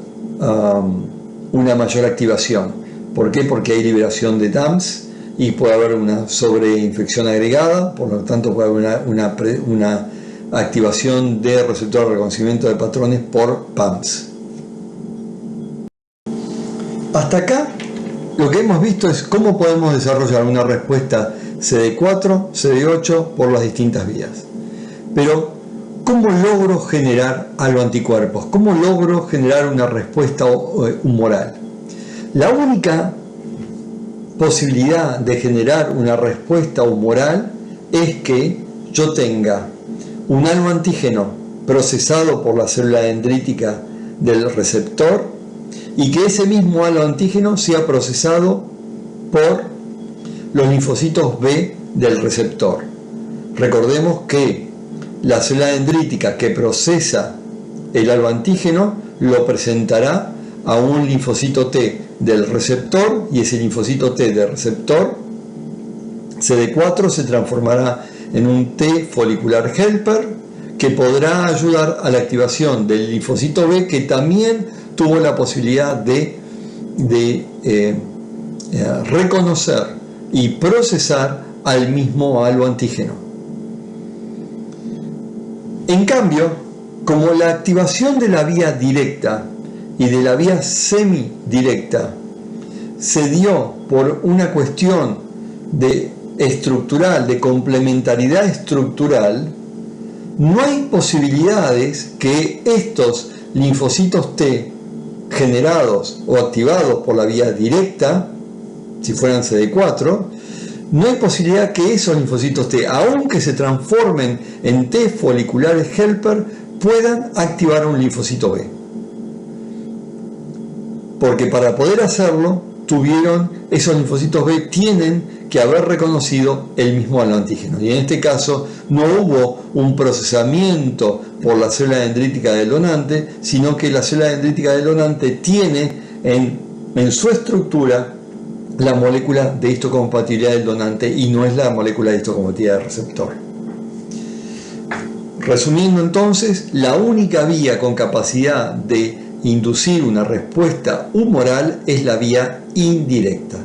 una mayor activación. ¿Por qué? Porque hay liberación de TAMS y puede haber una sobreinfección agregada, por lo tanto puede haber una activación de receptor de reconocimiento de patrones por PAMS. Hasta acá lo que hemos visto es cómo podemos desarrollar una respuesta CD4, CD8 por las distintas vías. Pero, ¿cómo logro generar aloanticuerpos? ¿Cómo logro generar una respuesta humoral? La única posibilidad de generar una respuesta humoral es que yo tenga un aloantígeno procesado por la célula dendrítica del receptor y que ese mismo haloantígeno sea procesado por los linfocitos B del receptor. Recordemos que la célula dendrítica que procesa el haloantígeno lo presentará a un linfocito T del receptor y ese linfocito T del receptor CD4 se transformará en un T folicular helper que podrá ayudar a la activación del linfocito B, que también tuvo la posibilidad de reconocer y procesar al mismo haloantígeno. En cambio, como la activación de la vía directa y de la vía semidirecta se dio por una cuestión estructural, de complementariedad estructural, no hay posibilidades que estos linfocitos T generados o activados por la vía directa, si fueran CD4, no hay posibilidad que esos linfocitos T, aunque se transformen en T foliculares helper, puedan activar un linfocito B. Porque para poder hacerlo, esos linfocitos B tienen que haber reconocido el mismo haloantígeno. Y en este caso no hubo un procesamiento por la célula dendrítica del donante, sino que la célula dendrítica del donante tiene en su estructura la molécula de histocompatibilidad del donante y no es la molécula de histocompatibilidad del receptor. Resumiendo entonces, la única vía con capacidad de inducir una respuesta humoral es la vía indirecta.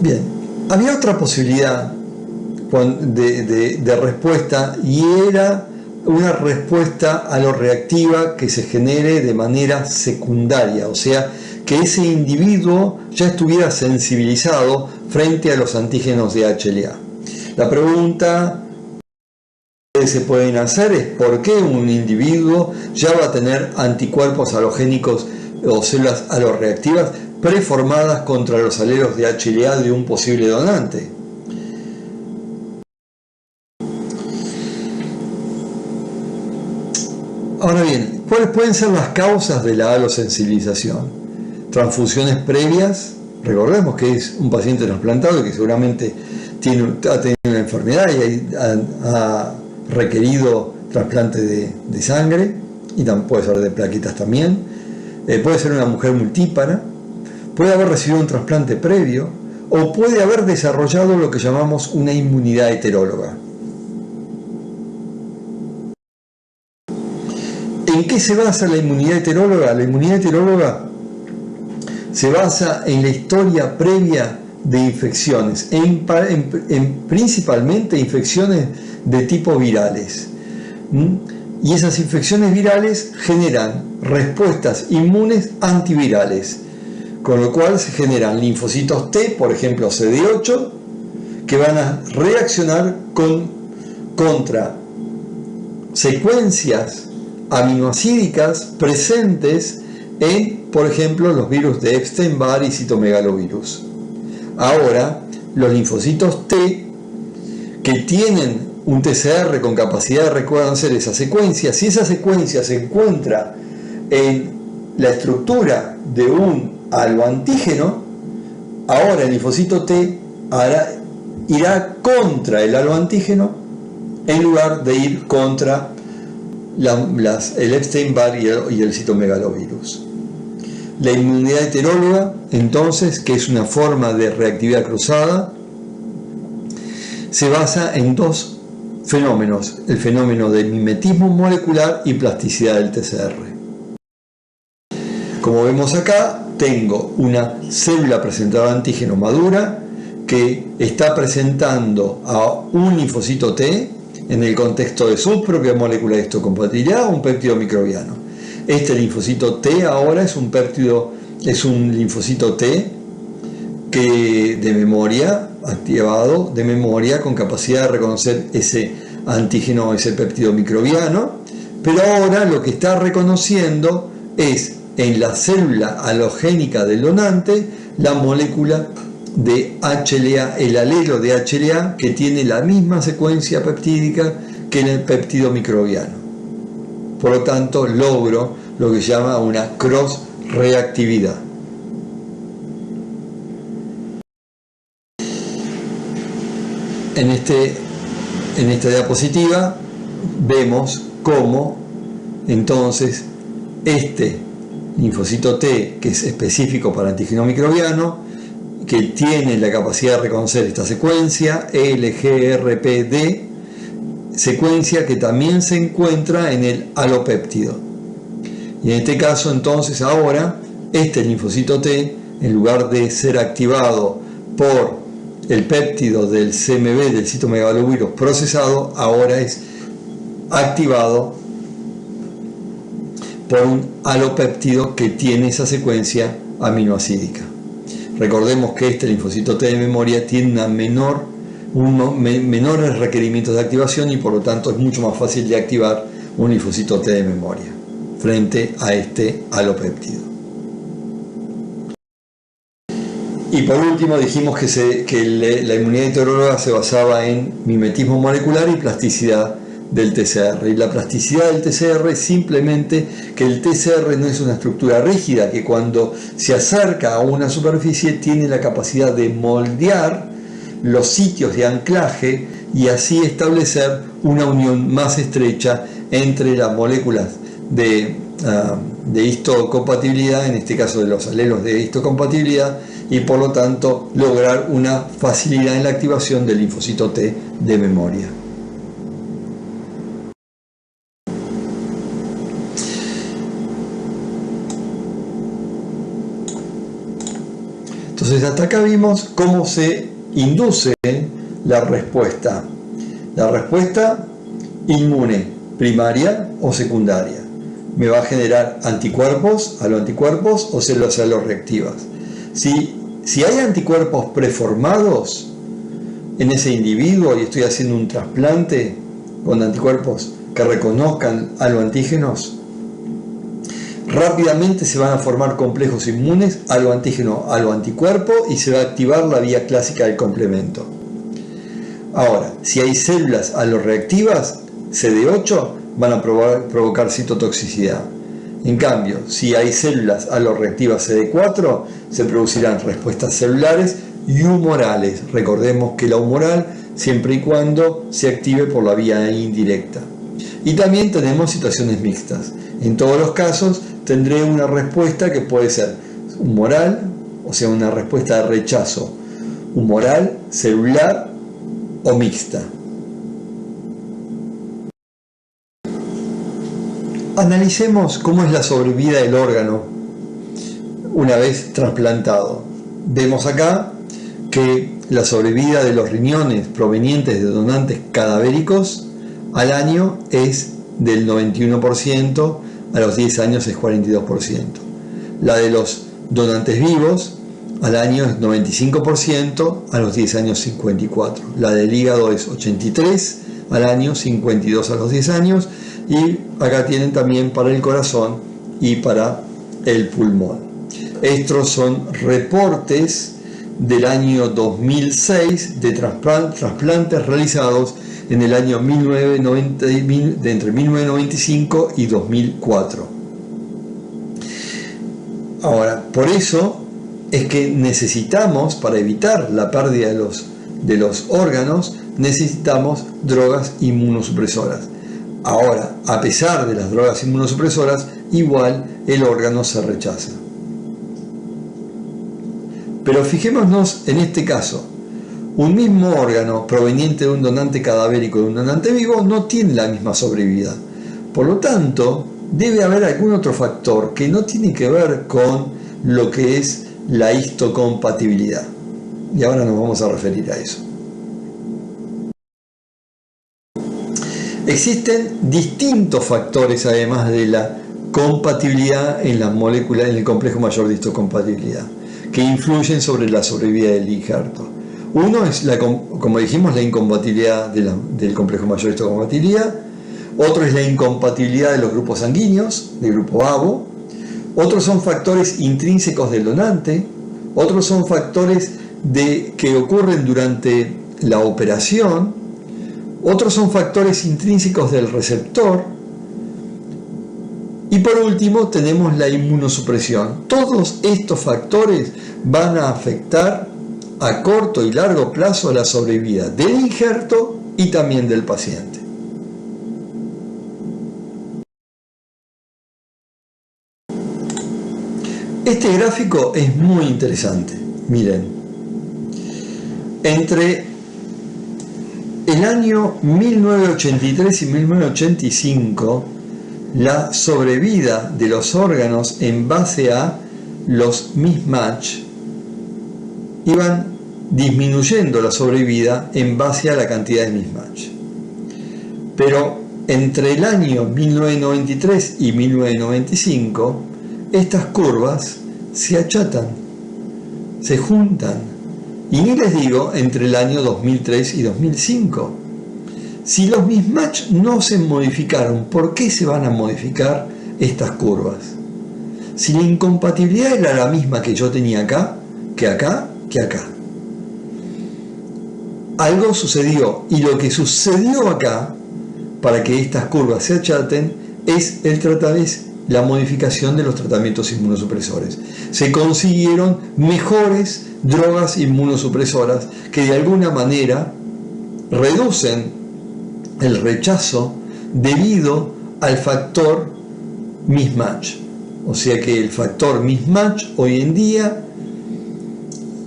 Bien, había otra posibilidad de respuesta y era una respuesta aloreactiva que se genere de manera secundaria, o sea, que ese individuo ya estuviera sensibilizado frente a los antígenos de HLA. La pregunta que se pueden hacer es ¿por qué un individuo ya va a tener anticuerpos halogénicos o células aloreactivas preformadas contra los alelos de HLA de un posible donante? Ahora bien, ¿cuáles pueden ser las causas de la halosensibilización? Transfusiones previas, recordemos que es un paciente trasplantado y que seguramente ha tenido una enfermedad y ha requerido trasplante de sangre, y puede ser de plaquetas también, puede ser una mujer multípara, puede haber recibido un trasplante previo, o puede haber desarrollado lo que llamamos una inmunidad heteróloga. ¿En qué se basa la inmunidad heteróloga? La inmunidad heteróloga se basa en la historia previa de infecciones, principalmente infecciones de tipo virales. Y esas infecciones virales generan respuestas inmunes antivirales, con lo cual se generan linfocitos T, por ejemplo CD8, que van a reaccionar contra secuencias aminoacídicas presentes en, por ejemplo, los virus de Epstein-Barr y citomegalovirus. Ahora, los linfocitos T que tienen un TCR con capacidad de reconocer esa secuencia, si esa secuencia se encuentra en la estructura de un haloantígeno, ahora el linfocito T irá contra el haloantígeno en lugar de ir contra el Epstein-Barr y el citomegalovirus. La inmunidad heteróloga, entonces, que es una forma de reactividad cruzada, se basa en dos fenómenos: el fenómeno de mimetismo molecular y plasticidad del TCR. Como vemos acá, tengo una célula presentadora de antígeno madura que está presentando a un linfocito T en el contexto de su propia molécula de histocompatibilidad, un péptido microbiano. Este linfocito T ahora es un linfocito T que de memoria, activado de memoria, con capacidad de reconocer ese antígeno, ese péptido microbiano, pero ahora lo que está reconociendo es en la célula halogénica del donante la molécula de HLA, el alelo de HLA, que tiene la misma secuencia peptídica que en el péptido microbiano. Por lo tanto, logro lo que se llama una cross-reactividad. En esta diapositiva vemos cómo entonces este linfocito T, que es específico para antígeno microbiano, que tiene la capacidad de reconocer esta secuencia, LGRPD, secuencia que también se encuentra en el alopéptido. Y en este caso, entonces, ahora, este linfocito T, en lugar de ser activado por el péptido del CMV, del citomegalovirus procesado, ahora es activado por un alopéptido que tiene esa secuencia aminoacídica. Recordemos que este linfocito T de memoria tiene menores requerimientos de activación y por lo tanto es mucho más fácil de activar un linfocito T de memoria frente a este alopéptido. Y por último dijimos que la inmunidad heteróloga se basaba en mimetismo molecular y plasticidad del TCR. Y la plasticidad del TCR es simplemente que el TCR no es una estructura rígida, que cuando se acerca a una superficie tiene la capacidad de moldear los sitios de anclaje y así establecer una unión más estrecha entre las moléculas de histocompatibilidad, en este caso de los alelos de histocompatibilidad, y por lo tanto lograr una facilidad en la activación del linfocito T de memoria. Entonces hasta acá vimos cómo se induce la respuesta inmune primaria o secundaria. Me va a generar anticuerpos, aloanticuerpos o células aloreactivas. Si hay anticuerpos preformados en ese individuo y estoy haciendo un trasplante con anticuerpos que reconozcan aloantígenos, rápidamente se van a formar complejos inmunes aloantígeno, aloanticuerpo y se va a activar la vía clásica del complemento. Ahora, si hay células aloreactivas, CD8, van a provocar citotoxicidad. En cambio, si hay células aloreactivas CD4, se producirán respuestas celulares y humorales. Recordemos que la humoral siempre y cuando se active por la vía indirecta. Y también tenemos situaciones mixtas. En todos los casos tendré una respuesta que puede ser humoral, o sea, una respuesta de rechazo humoral, celular o mixta. Analicemos cómo es la sobrevida del órgano una vez trasplantado. Vemos acá que la sobrevida de los riñones provenientes de donantes cadavéricos al año es del 91%, a los 10 años es 42%. La de los donantes vivos al año es 95%, a los 10 años 54%. La del hígado es 83% al año, 52% a los 10 años. Y acá tienen también para el corazón y para el pulmón. Estos son reportes del año 2006 de trasplantes realizados en el año entre 1995 y 2004. Ahora, por eso es que necesitamos, para evitar la pérdida de los órganos, necesitamos drogas inmunosupresoras. Ahora, a pesar de las drogas inmunosupresoras, igual el órgano se rechaza. Pero fijémonos en este caso. Un mismo órgano proveniente de un donante cadavérico y de un donante vivo no tiene la misma sobrevida. Por lo tanto, debe haber algún otro factor que no tiene que ver con lo que es la histocompatibilidad. Y ahora nos vamos a referir a eso. Existen distintos factores, además de la compatibilidad en las moléculas, en el complejo mayor de histocompatibilidad, que influyen sobre la sobrevida del injerto. Uno es, como dijimos, la incompatibilidad del complejo mayor de histocompatibilidad. Otro es la incompatibilidad de los grupos sanguíneos, del grupo ABO. Otros son factores intrínsecos del donante. Otros son factores que ocurren durante la operación. Otros son factores intrínsecos del receptor. Y por último tenemos la inmunosupresión. Todos estos factores van a afectar a corto y largo plazo la sobrevida del injerto y también del paciente. Este gráfico es muy interesante. Miren, entre el año 1983 y 1985, la sobrevida de los órganos en base a los mismatch iban disminuyendo la sobrevida en base a la cantidad de mismatch. Pero entre el año 1993 y 1995, estas curvas se achatan, se juntan. Y ni les digo entre el año 2003 y 2005. Si los mismatch no se modificaron, ¿por qué se van a modificar estas curvas? Si la incompatibilidad era la misma que yo tenía acá, que acá, que acá. Algo sucedió, y lo que sucedió acá, para que estas curvas se achaten, es la modificación de los tratamientos inmunosupresores. Se consiguieron mejores drogas inmunosupresoras que de alguna manera reducen el rechazo debido al factor mismatch. O sea que el factor mismatch hoy en día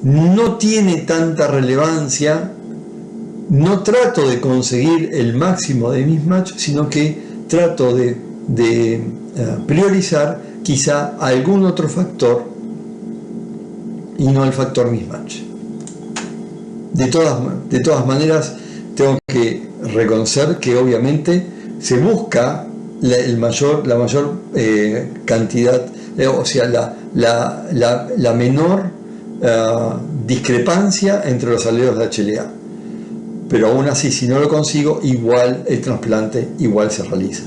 no tiene tanta relevancia. No trato de conseguir el máximo de mismatch, sino que trato de priorizar quizá algún otro factor y no el factor mismatch. De todas maneras, tengo que reconocer que obviamente se busca la mayor cantidad, o sea, la menor discrepancia entre los alelos de HLA. Pero aún así, si no lo consigo, igual el trasplante igual se realiza.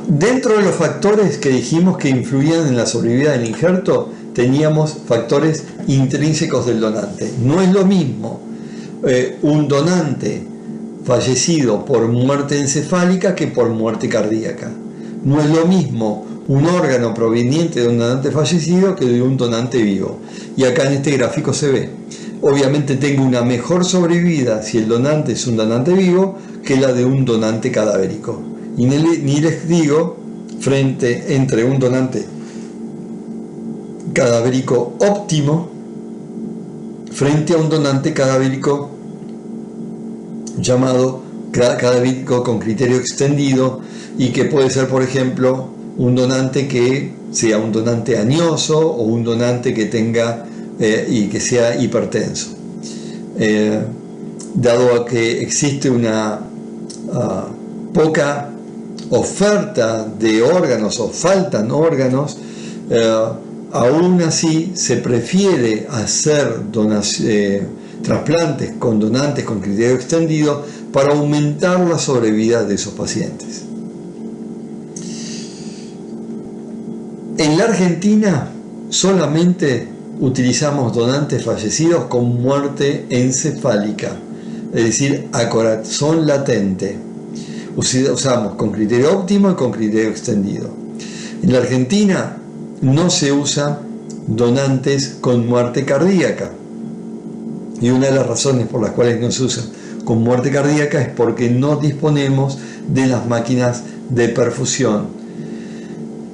Dentro de los factores que dijimos que influían en la sobrevida del injerto, teníamos factores intrínsecos del donante. No es lo mismo un donante fallecido por muerte encefálica que por muerte cardíaca. No es lo mismo un órgano proveniente de un donante fallecido que de un donante vivo. Y acá en este gráfico se ve. Obviamente tengo una mejor sobrevida si el donante es un donante vivo que la de un donante cadavérico. Y ni les digo entre un donante cadavérico óptimo frente a un donante cadavérico llamado cadavérico con criterio extendido, y que puede ser, por ejemplo, un donante que sea un donante añoso o un donante que tenga y que sea hipertenso. Dado a que existe una poca oferta de órganos o faltan órganos, aún así se prefiere hacer trasplantes con donantes con criterio extendido para aumentar la sobrevida de esos pacientes. En la Argentina solamente utilizamos donantes fallecidos con muerte encefálica, es decir, a corazón latente. Usamos con criterio óptimo y con criterio extendido. En la Argentina no se usa donantes con muerte cardíaca, y una de las razones por las cuales no se usa con muerte cardíaca es porque no disponemos de las máquinas de perfusión.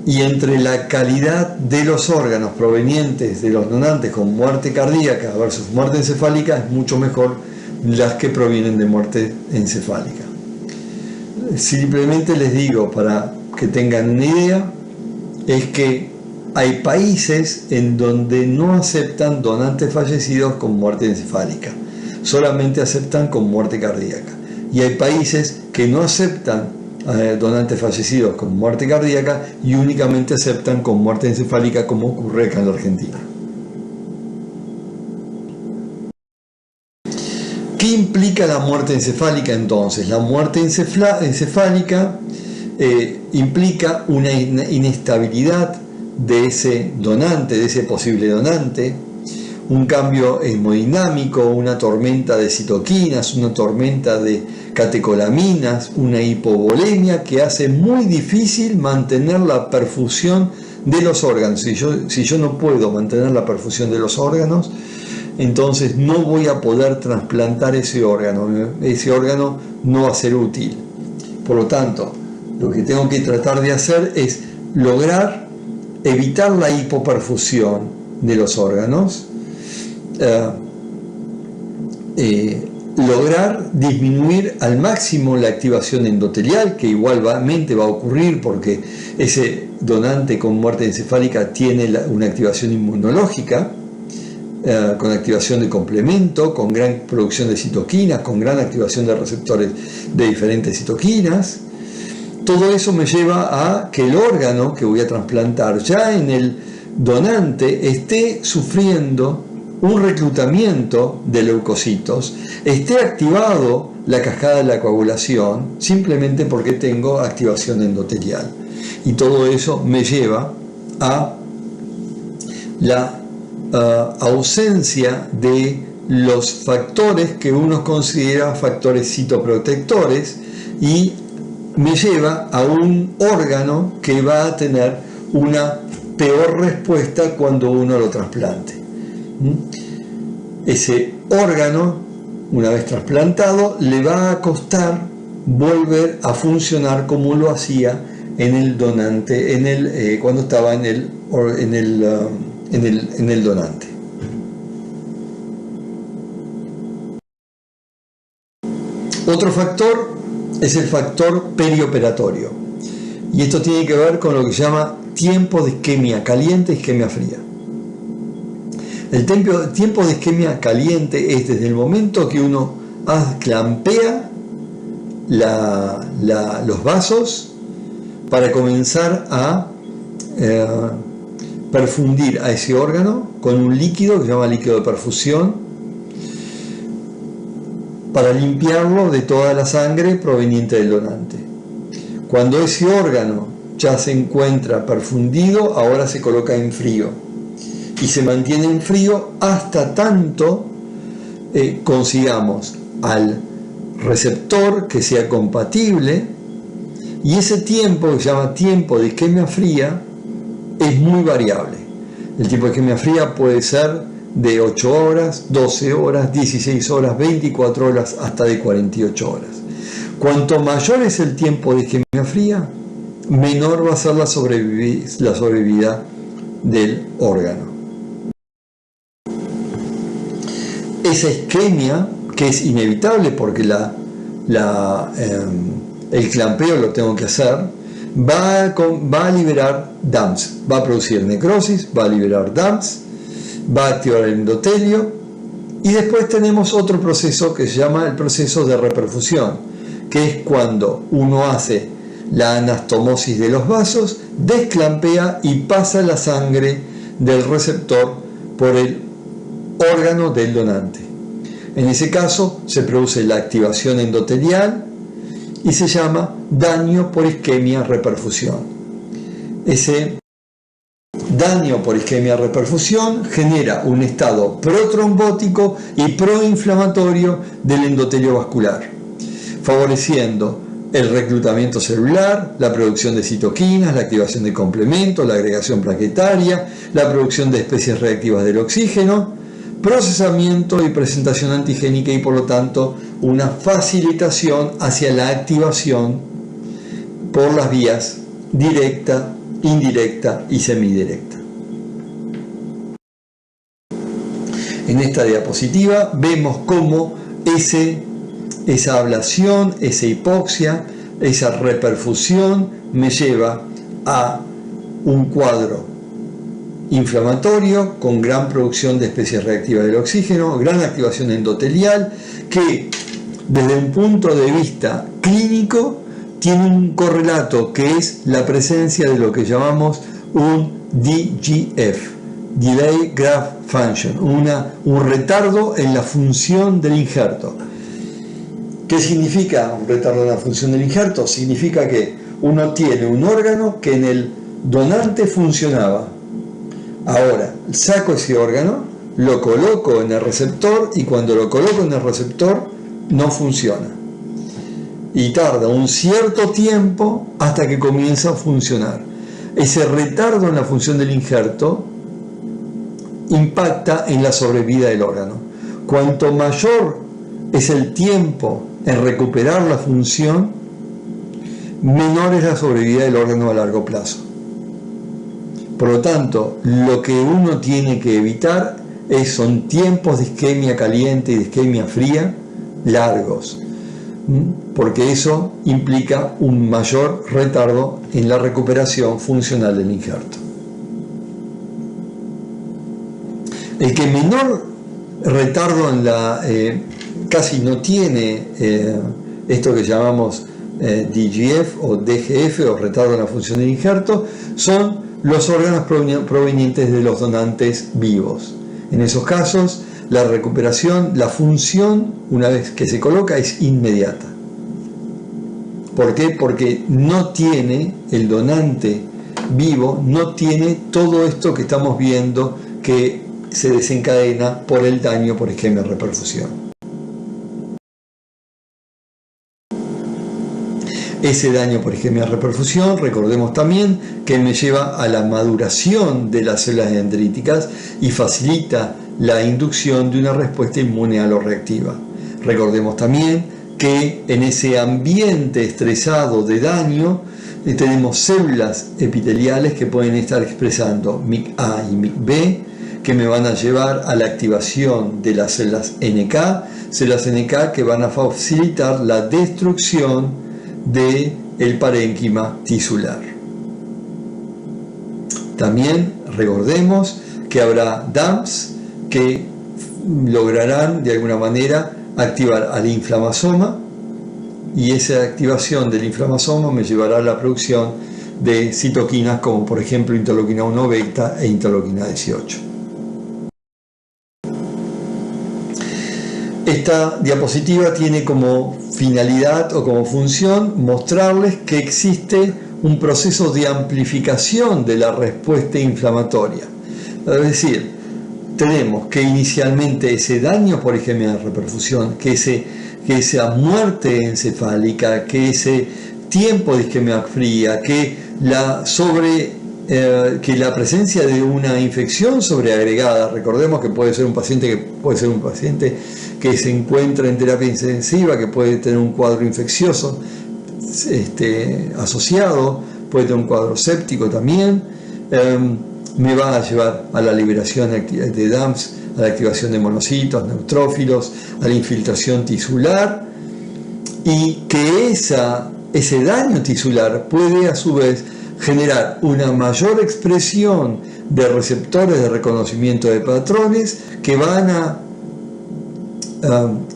Y entre la calidad de los órganos provenientes de los donantes con muerte cardíaca versus muerte encefálica, es mucho mejor las que provienen de muerte encefálica. Simplemente les digo, para que tengan una idea, es que hay países en donde no aceptan donantes fallecidos con muerte encefálica, solamente aceptan con muerte cardíaca. Y hay países que no aceptan donantes fallecidos con muerte cardíaca y únicamente aceptan con muerte encefálica, como ocurre acá en la Argentina. ¿Qué implica la muerte encefálica entonces? La muerte encefálica implica una inestabilidad de ese donante, de ese posible donante, un cambio hemodinámico, una tormenta de citoquinas, una tormenta de catecolaminas, una hipovolemia que hace muy difícil mantener la perfusión de los órganos. Si yo no puedo mantener la perfusión de los órganos, entonces no voy a poder trasplantar ese órgano no va a ser útil. Por lo tanto, lo que tengo que tratar de hacer es lograr evitar la hipoperfusión de los órganos, lograr disminuir al máximo la activación endotelial, que igualmente va a ocurrir porque ese donante con muerte encefálica tiene una activación inmunológica, con activación de complemento, con gran producción de citoquinas, con gran activación de receptores de diferentes citoquinas. Todo eso me lleva a que el órgano que voy a trasplantar ya en el donante esté sufriendo un reclutamiento de leucocitos, esté activado la cascada de la coagulación, simplemente porque tengo activación endotelial. Y todo eso me lleva a la ausencia de los factores que uno considera factores citoprotectores, y me lleva a un órgano que va a tener una peor respuesta cuando uno lo trasplante. Ese órgano, una vez trasplantado, le va a costar volver a funcionar como lo hacía en el donante, cuando estaba en el donante. Otro factor es el factor perioperatorio, y esto tiene que ver con lo que se llama tiempo de isquemia caliente y isquemia fría. El tiempo de isquemia caliente es desde el momento que uno clampea los vasos para comenzar a perfundir a ese órgano con un líquido que se llama líquido de perfusión, para limpiarlo de toda la sangre proveniente del donante. Cuando ese órgano ya se encuentra perfundido, ahora se coloca en frío y se mantiene en frío hasta tanto consigamos al receptor que sea compatible, y ese tiempo, que se llama tiempo de isquemia fría, es muy variable. El tiempo de isquemia fría puede ser de 8 horas, 12 horas, 16 horas, 24 horas, hasta de 48 horas. Cuanto mayor es el tiempo de isquemia fría, menor va a ser la sobrevida del órgano. Esa isquemia, que es inevitable porque el clampeo lo tengo que hacer, va a liberar DAMPs, va a producir necrosis, va a liberar DAMPs, va a activar el endotelio, y después tenemos otro proceso que se llama el proceso de reperfusión, que es cuando uno hace la anastomosis de los vasos, desclampea y pasa la sangre del receptor por el órgano del donante. En ese caso se produce la activación endotelial y se llama daño por isquemia reperfusión. Ese daño por isquemia reperfusión genera un estado protrombótico y proinflamatorio del endotelio vascular, favoreciendo el reclutamiento celular, la producción de citoquinas, la activación de complementos, la agregación plaquetaria, la producción de especies reactivas del oxígeno, procesamiento y presentación antigénica, y por lo tanto una facilitación hacia la activación por las vías directa, indirecta y semidirecta. En esta diapositiva vemos cómo esa ablación, esa hipoxia, esa reperfusión me lleva a un cuadro inflamatorio con gran producción de especies reactivas del oxígeno, gran activación endotelial, que desde un punto de vista clínico tiene un correlato, que es la presencia de lo que llamamos un DGF, Delay Graft Function, un retardo en la función del injerto. ¿Qué significa un retardo en la función del injerto? Significa que uno tiene un órgano que en el donante funcionaba. Ahora saco ese órgano, lo coloco en el receptor, y cuando lo coloco en el receptor no funciona. Y tarda un cierto tiempo hasta que comienza a funcionar. Ese retardo en la función del injerto impacta en la sobrevida del órgano. Cuanto mayor es el tiempo en recuperar la función, menor es la sobrevida del órgano a largo plazo. Por lo tanto, lo que uno tiene que evitar son tiempos de isquemia caliente y de isquemia fría largos, porque eso implica un mayor retardo en la recuperación funcional del injerto. El que menor retardo en la casi no tiene esto que llamamos DGF o DGF o retardo en la función del injerto son los órganos provenientes de los donantes vivos. En esos casos la recuperación, la función una vez que se coloca es inmediata. ¿Por qué? Porque no tiene el donante vivo, no tiene todo esto que estamos viendo que se desencadena por el daño por isquemia reperfusión. Ese daño por isquemia reperfusión, recordemos también que me lleva a la maduración de las células dendríticas y facilita la inducción de una respuesta inmune aloreactiva. Recordemos también que en ese ambiente estresado de daño tenemos células epiteliales que pueden estar expresando MYC-A y MYC-B, que me van a llevar a la activación de las células NK que van a facilitar la destrucción del parénquima tisular. También recordemos que habrá DAMPs que lograrán de alguna manera activar al inflamasoma, y esa activación del inflamasoma me llevará a la producción de citoquinas como por ejemplo interleuquina 1 beta e interleuquina 18. Esta diapositiva tiene como finalidad o como función mostrarles que existe un proceso de amplificación de la respuesta inflamatoria. Es decir, tenemos que inicialmente ese daño por isquemia de reperfusión, que esa muerte encefálica, que ese tiempo de isquemia fría, que la presencia de una infección sobreagregada, recordemos que puede ser un paciente que se encuentra en terapia intensiva, que puede tener un cuadro infeccioso asociado, puede tener un cuadro séptico también, me va a llevar a la liberación de DAMPs, a la activación de monocitos, neutrófilos, a la infiltración tisular, y que ese daño tisular puede a su vez generar una mayor expresión de receptores de reconocimiento de patrones que van a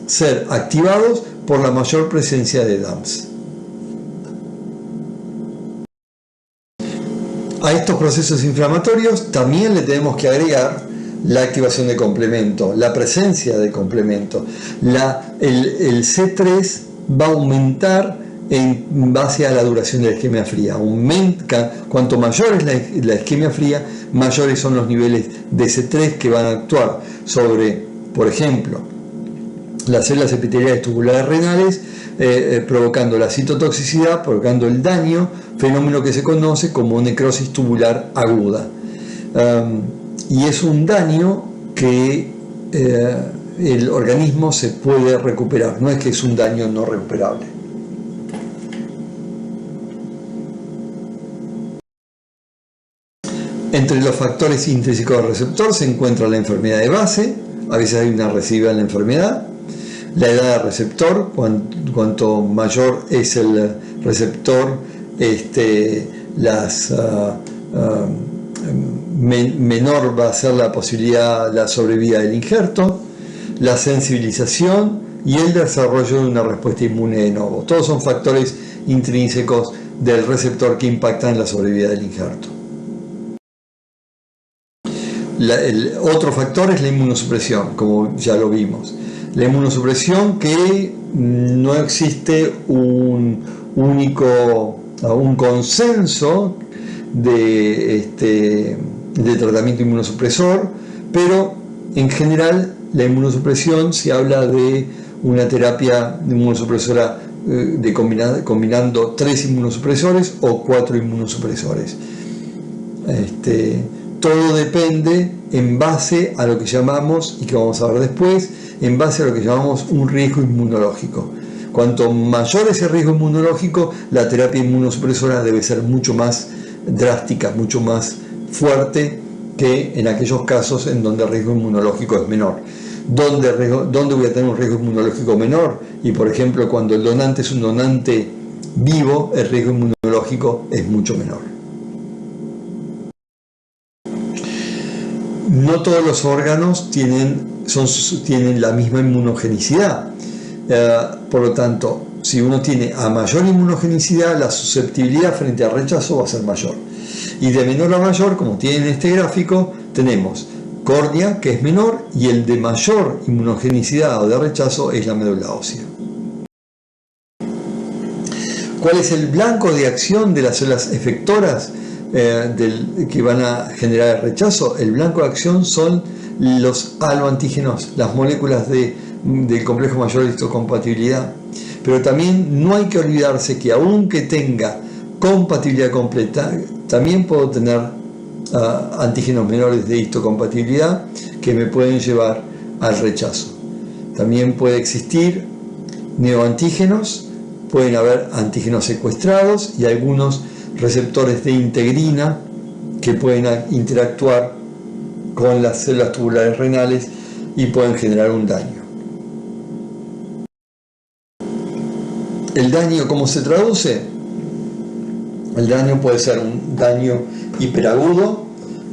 ser activados por la mayor presencia de DAMPs. A estos procesos inflamatorios también le tenemos que agregar la activación de complemento, la presencia de complemento. El C3 va a aumentar en base a la duración de la isquemia fría. Cuanto mayor es la isquemia fría, mayores son los niveles de C3 que van a actuar sobre, por ejemplo, las células epiteliales tubulares renales, provocando la citotoxicidad, provocando el daño, fenómeno que se conoce como necrosis tubular aguda. Y es un daño que el organismo se puede recuperar, no es que es un daño no recuperable. Entre los factores intrínsecos del receptor se encuentra la enfermedad de base, a veces hay una recidiva en la enfermedad, la edad del receptor, cuanto mayor es el receptor, menor va a ser la posibilidad, la sobrevida del injerto, la sensibilización y el desarrollo de una respuesta inmune de nuevo. Todos son factores intrínsecos del receptor que impactan en la sobrevida del injerto. El otro factor es la inmunosupresión, como ya lo vimos. La inmunosupresión, que no existe un consenso de tratamiento inmunosupresor, pero en general la inmunosupresión se habla de una terapia inmunosupresora combinando 3 inmunosupresores o 4 inmunosupresores. Todo depende en base a lo que llamamos, y que vamos a ver después, en base a lo que llamamos un riesgo inmunológico. Cuanto mayor es el riesgo inmunológico, la terapia inmunosupresora debe ser mucho más drástica, mucho más fuerte que en aquellos casos en donde el riesgo inmunológico es menor. ¿Dónde voy a tener un riesgo inmunológico menor? Y por ejemplo, cuando el donante es un donante vivo, el riesgo inmunológico es mucho menor. No todos los órganos tienen la misma inmunogenicidad. Por lo tanto, si uno tiene a mayor inmunogenicidad, la susceptibilidad frente al rechazo va a ser mayor. Y de menor a mayor, como tienen en este gráfico, tenemos córnea, que es menor, y el de mayor inmunogenicidad o de rechazo es la médula ósea. ¿Cuál es el blanco de acción de las células efectoras que van a generar el rechazo? El blanco de acción son los aloantígenos, las moléculas del complejo mayor de histocompatibilidad. Pero también no hay que olvidarse que aunque tenga compatibilidad completa, también puedo tener antígenos menores de histocompatibilidad que me pueden llevar al rechazo. También puede existir neoantígenos, pueden haber antígenos secuestrados y algunos receptores de integrina que pueden interactuar con las células tubulares renales y pueden generar un daño. ¿El daño cómo se traduce? El daño puede ser un daño hiperagudo,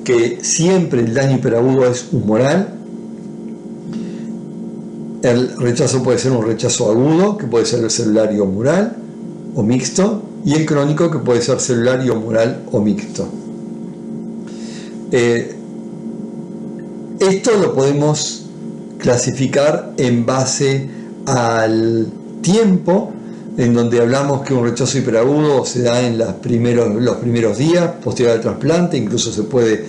que siempre el daño hiperagudo es humoral. El rechazo puede ser un rechazo agudo, que puede ser celular y humoral o mixto, y el crónico, que puede ser celular y humoral o mixto. Esto lo podemos clasificar en base al tiempo, en donde hablamos que un rechazo hiperagudo se da en los primeros días posterior al trasplante. Incluso se puede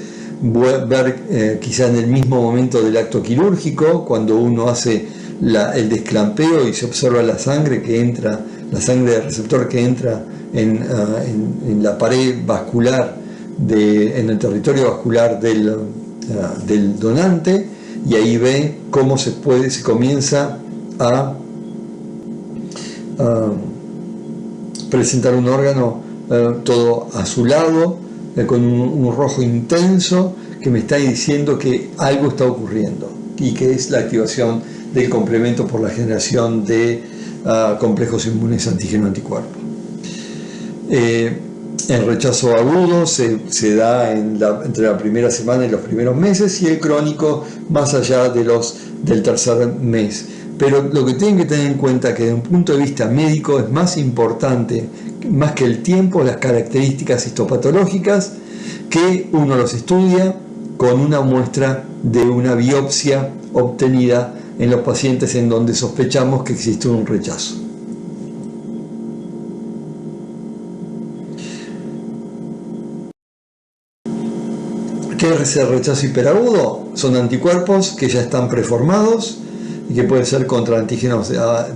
ver quizá en el mismo momento del acto quirúrgico, cuando uno hace el desclampeo y se observa la sangre que entra, la sangre del receptor que entra en la pared vascular, en el territorio vascular del donante, y ahí ve cómo se comienza a presentar un órgano todo azulado, con un rojo intenso, que me está diciendo que algo está ocurriendo y que es la activación del complemento por la generación de complejos inmunes antígeno-anticuerpo. El rechazo agudo se da entre la primera semana y los primeros meses, y el crónico más allá del tercer mes. Pero lo que tienen que tener en cuenta es que desde un punto de vista médico es más importante, más que el tiempo, las características histopatológicas, que uno los estudia con una muestra de una biopsia obtenida en los pacientes en donde sospechamos que existe un rechazo. ¿Qué es el rechazo hiperagudo? Son anticuerpos que ya están preformados y que pueden ser contra antígenos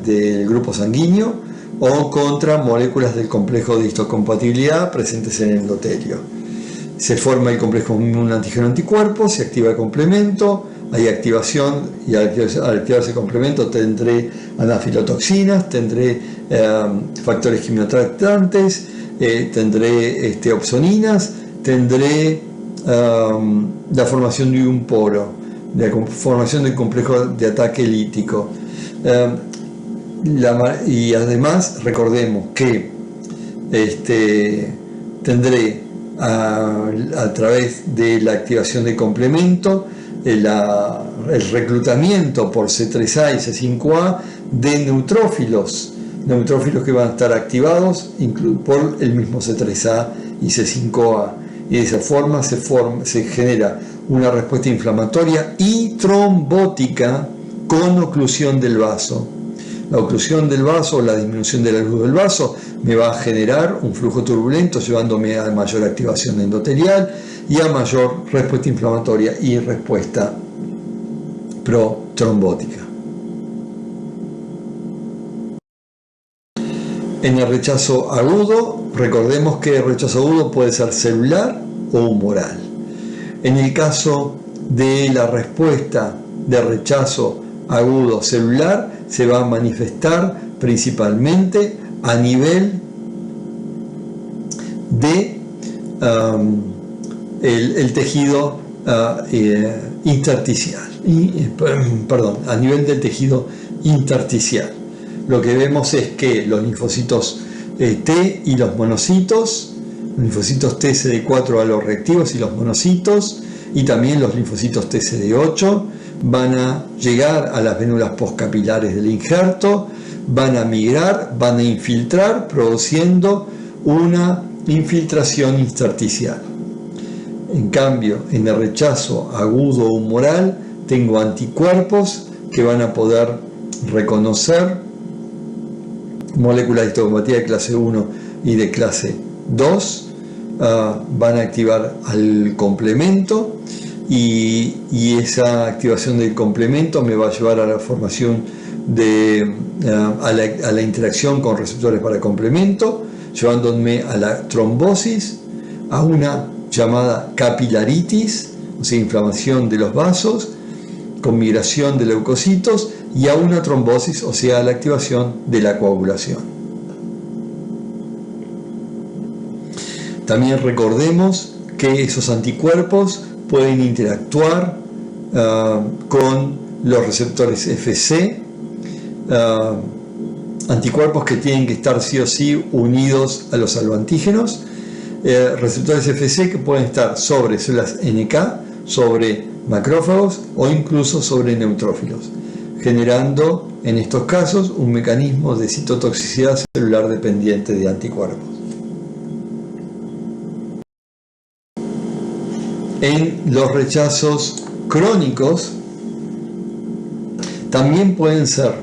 del grupo sanguíneo o contra moléculas del complejo de histocompatibilidad presentes en el endotelio. Se forma el complejo inmuno-antígeno-anticuerpo, se activa el complemento, hay activación, y al activarse el complemento tendré anafilotoxinas, tendré factores quimiotratantes, tendré opsoninas, tendré la formación de un poro, la formación del complejo de ataque lítico. Y además recordemos que tendré a través de la activación del complemento el reclutamiento por C3A y C5A de neutrófilos que van a estar activados por el mismo C3A y C5A, y de esa forma se genera una respuesta inflamatoria y trombótica con oclusión del vaso. La oclusión del vaso, la disminución de la luz del vaso, me va a generar un flujo turbulento, llevándome a mayor activación endotelial y a mayor respuesta inflamatoria y respuesta protrombótica. En el rechazo agudo, recordemos que el rechazo agudo puede ser celular o humoral. En el caso de la respuesta de rechazo agudo celular, se va a manifestar principalmente a nivel de el tejido intersticial, a nivel del tejido intersticial. Lo que vemos es que los linfocitos T y los monocitos, los linfocitos TCD4 aloreactivos y los monocitos, y también los linfocitos TCD8, van a llegar a las vénulas postcapilares del injerto, van a migrar, van a infiltrar, produciendo una infiltración intersticial. En cambio, en el rechazo agudo humoral, tengo anticuerpos que van a poder reconocer moléculas de histocompatibilidad de clase 1 y de clase 2, van a activar al complemento, y esa activación del complemento me va a llevar a la formación a la interacción con receptores para complemento, llevándome a la trombosis, a una llamada capilaritis, o sea, inflamación de los vasos, con migración de leucocitos, y a una trombosis, o sea, a la activación de la coagulación. También recordemos que esos anticuerpos pueden interactuar con los receptores Fc, anticuerpos que tienen que estar sí o sí unidos a los alloantígenos, receptores Fc que pueden estar sobre células NK, sobre macrófagos o incluso sobre neutrófilos, generando en estos casos un mecanismo de citotoxicidad celular dependiente de anticuerpos. En los rechazos crónicos también pueden ser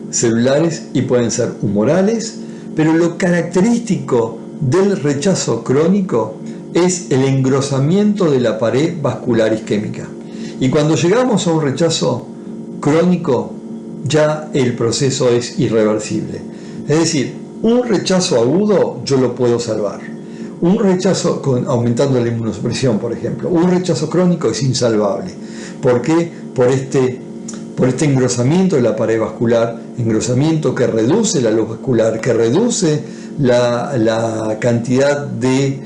celulares y pueden ser humorales, pero lo característico del rechazo crónico es el engrosamiento de la pared vascular isquémica. Y cuando llegamos a un rechazo crónico, ya el proceso es irreversible. Es decir, un rechazo agudo yo lo puedo salvar. Un rechazo aumentando la inmunosupresión, por ejemplo. Un rechazo crónico es insalvable. ¿Por qué? Por este engrosamiento de la pared vascular, engrosamiento que reduce la luz vascular, que reduce la cantidad de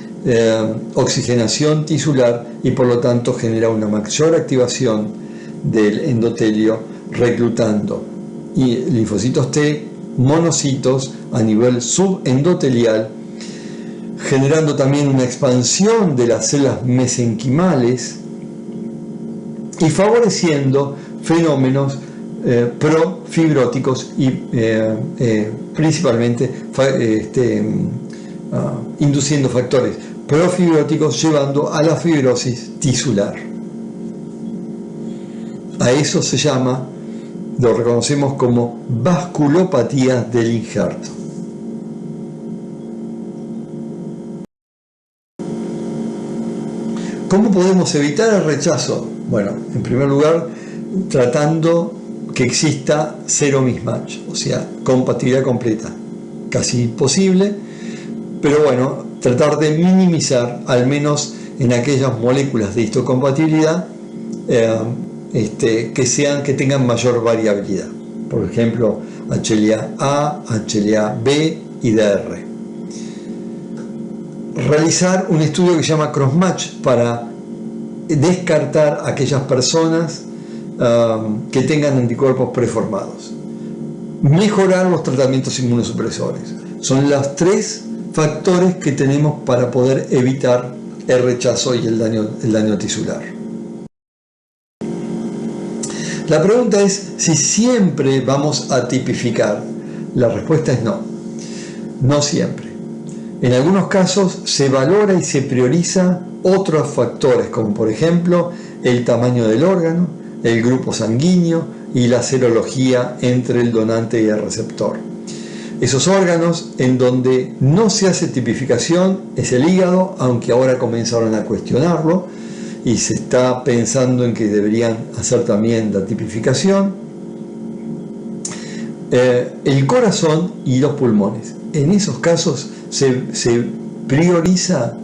oxigenación tisular, y por lo tanto genera una mayor activación del endotelio, reclutando linfocitos T, monocitos a nivel subendotelial, generando también una expansión de las células mesenquimales y favoreciendo fenómenos profibróticos y principalmente induciendo factores profibróticos, llevando a la fibrosis tisular. A eso se llama, lo reconocemos como vasculopatía del injerto. ¿Cómo podemos evitar el rechazo? Bueno, en primer lugar, tratando que exista cero mismatch, o sea, compatibilidad completa. Casi imposible, pero bueno, tratar de minimizar, al menos en aquellas moléculas de histocompatibilidad que tengan mayor variabilidad. Por ejemplo, HLA-A, HLA-B y DR. Realizar un estudio que se llama crossmatch para descartar aquellas personas que tengan anticuerpos preformados. Mejorar los tratamientos inmunosupresores. Son los tres factores que tenemos para poder evitar el rechazo y el daño tisular. La pregunta es si siempre vamos a tipificar. La respuesta es no. No siempre. En algunos casos se valora y se prioriza otros factores, como por ejemplo el tamaño del órgano, el grupo sanguíneo y la serología entre el donante y el receptor. Esos órganos en donde no se hace tipificación es el hígado, aunque ahora comenzaron a cuestionarlo y se está pensando en que deberían hacer también la tipificación. El corazón y los pulmones. En esos casos se prioriza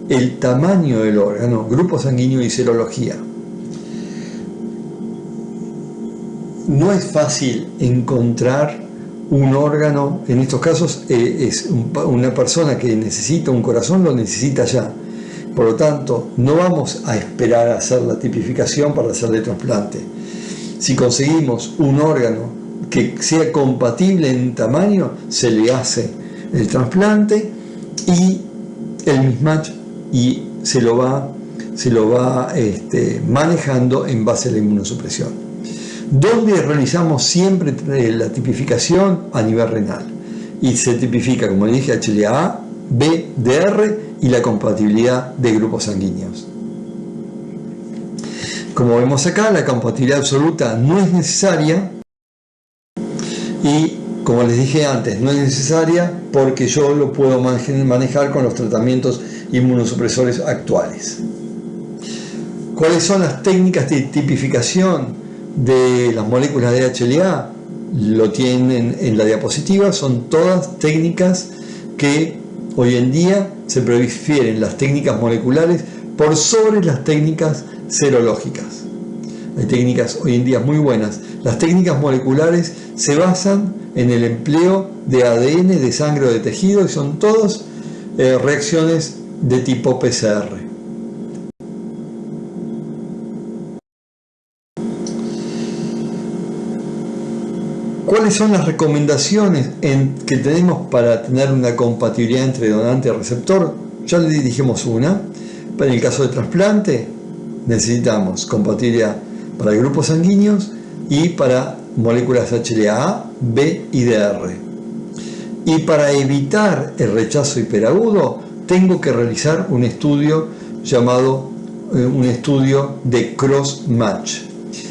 el tamaño del órgano, grupo sanguíneo y serología. No es fácil encontrar un órgano, en estos casos una persona que necesita un corazón, lo necesita ya. Por lo tanto, no vamos a esperar a hacer la tipificación para hacerle trasplante. Si conseguimos un órgano que sea compatible en tamaño, se le hace el trasplante y el mismatch, y se lo va manejando en base a la inmunosupresión. ¿Dónde realizamos siempre la tipificación? A nivel renal. Y se tipifica, como le dije, HLA-A, B, DR y la compatibilidad de grupos sanguíneos. Como vemos acá, la compatibilidad absoluta no es necesaria y, como les dije antes, no es necesaria porque yo lo puedo manejar con los tratamientos inmunosupresores actuales. ¿Cuáles son las técnicas de tipificación de las moléculas de HLA? Lo tienen en la diapositiva, son todas técnicas que hoy en día se prefieren las técnicas moleculares por sobre las técnicas serológicas. Hay técnicas hoy en día muy buenas. Las técnicas moleculares se basan en el empleo de ADN de sangre o de tejido y son todas reacciones de tipo PCR. ¿Cuáles son las recomendaciones que tenemos para tener una compatibilidad entre donante y receptor? Ya le dijimos una. Para el caso de trasplante necesitamos compatibilidad para grupos sanguíneos y para moléculas HLA-A, B y DR. Y para evitar el rechazo hiperagudo tengo que realizar un estudio llamado un estudio de cross-match.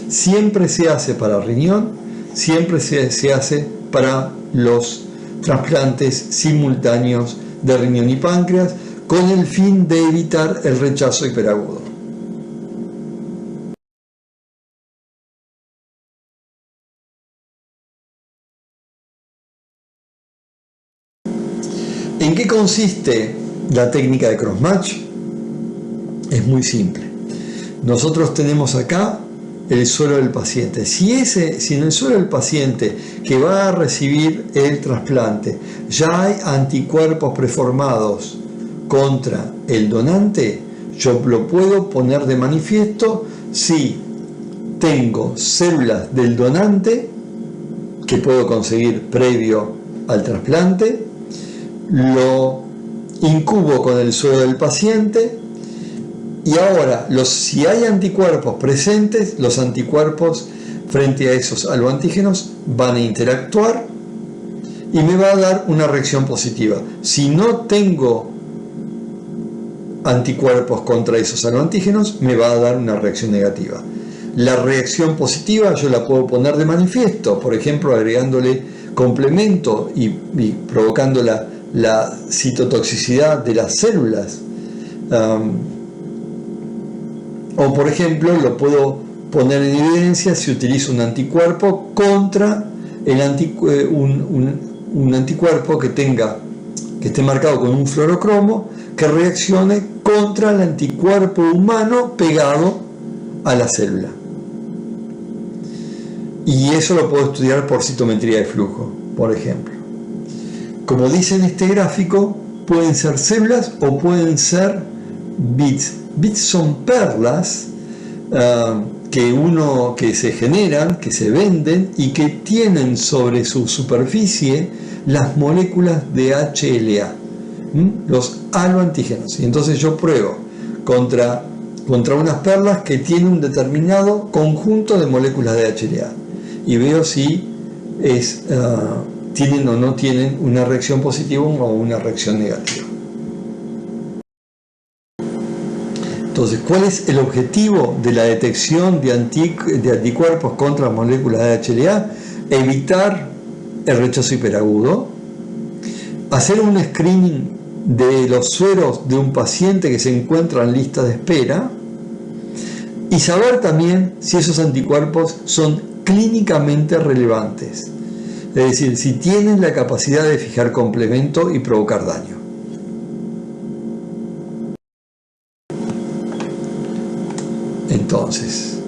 Siempre se hace para riñón, siempre se hace para los trasplantes simultáneos de riñón y páncreas con el fin de evitar el rechazo hiperagudo. ¿En qué consiste la técnica de crossmatch? Es muy simple. Nosotros tenemos acá el suero del paciente. Si en el suero del paciente que va a recibir el trasplante ya hay anticuerpos preformados contra el donante, yo lo puedo poner de manifiesto si tengo células del donante que puedo conseguir previo al trasplante, lo incubo con el suero del paciente. Y ahora, si hay anticuerpos presentes, los anticuerpos frente a esos aloantígenos van a interactuar y me va a dar una reacción positiva. Si no tengo anticuerpos contra esos aloantígenos, me va a dar una reacción negativa. La reacción positiva yo la puedo poner de manifiesto, por ejemplo, agregándole complemento y provocando la citotoxicidad de las células. O por ejemplo, lo puedo poner en evidencia si utilizo un anticuerpo contra un anticuerpo que esté marcado con un fluorocromo que reaccione contra el anticuerpo humano pegado a la célula. Y eso lo puedo estudiar por citometría de flujo, por ejemplo. Como dice en este gráfico, pueden ser células o pueden ser bits. Bits son perlas que se generan, que se venden y que tienen sobre su superficie las moléculas de HLA, los aloantígenos. Y entonces yo pruebo contra unas perlas que tienen un determinado conjunto de moléculas de HLA y veo si tienen o no tienen una reacción positiva o una reacción negativa. Entonces, ¿cuál es el objetivo de la detección de anticuerpos contra moléculas de HLA? Evitar el rechazo hiperagudo, hacer un screening de los sueros de un paciente que se encuentra en lista de espera y saber también si esos anticuerpos son clínicamente relevantes, es decir, si tienen la capacidad de fijar complemento y provocar daño. Entonces,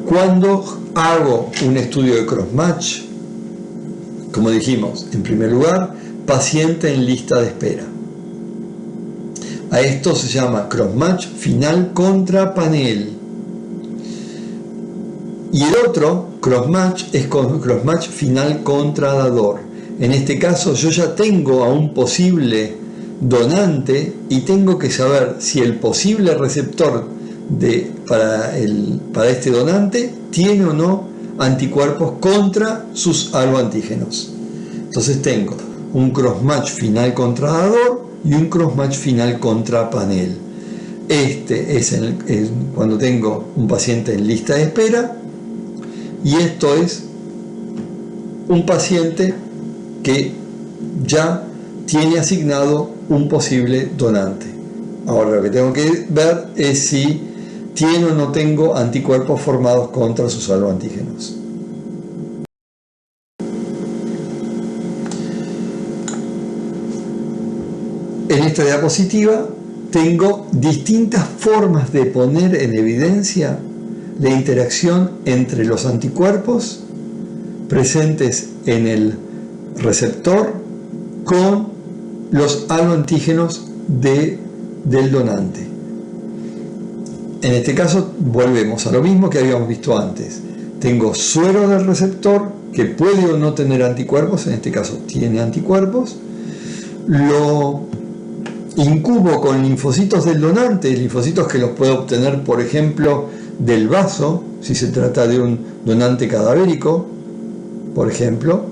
cuando hago un estudio de crossmatch, como dijimos, en primer lugar, paciente en lista de espera. A esto se llama crossmatch final contra panel. Y el otro crossmatch es crossmatch final contra dador. En este caso yo ya tengo a un posible donante y tengo que saber si el posible receptor para este donante tiene o no anticuerpos contra sus aloantígenos. Entonces tengo un crossmatch final contra dador y un crossmatch final contra panel. Este es cuando tengo un paciente en lista de espera, y esto es un paciente que ya tiene asignado un posible donante. Ahora lo que tengo que ver es si tiene o no tengo anticuerpos formados contra sus aloantígenos. En esta diapositiva tengo distintas formas de poner en evidencia la interacción entre los anticuerpos presentes en el receptor con los aloantígenos del donante. En este caso volvemos a lo mismo que habíamos visto antes. Tengo suero del receptor que puede o no tener anticuerpos, en este caso tiene anticuerpos. Lo incubo con linfocitos del donante, linfocitos que los puedo obtener, por ejemplo, del vaso, si se trata de un donante cadavérico, por ejemplo.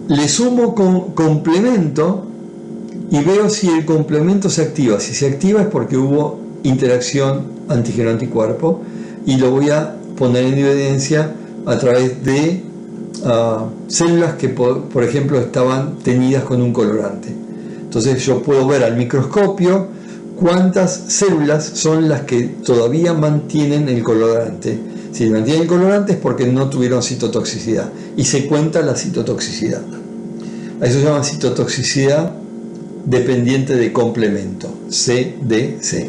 Le sumo con complemento y veo si el complemento se activa. Si se activa es porque hubo interacción antígeno-anticuerpo, y lo voy a poner en evidencia a través de células que, por ejemplo, estaban teñidas con un colorante. Entonces yo puedo ver al microscopio cuántas células son las que todavía mantienen el colorante. Si mantienen el colorante es porque no tuvieron citotoxicidad, y se cuenta la citotoxicidad. A eso se llama citotoxicidad dependiente de complemento, CDC.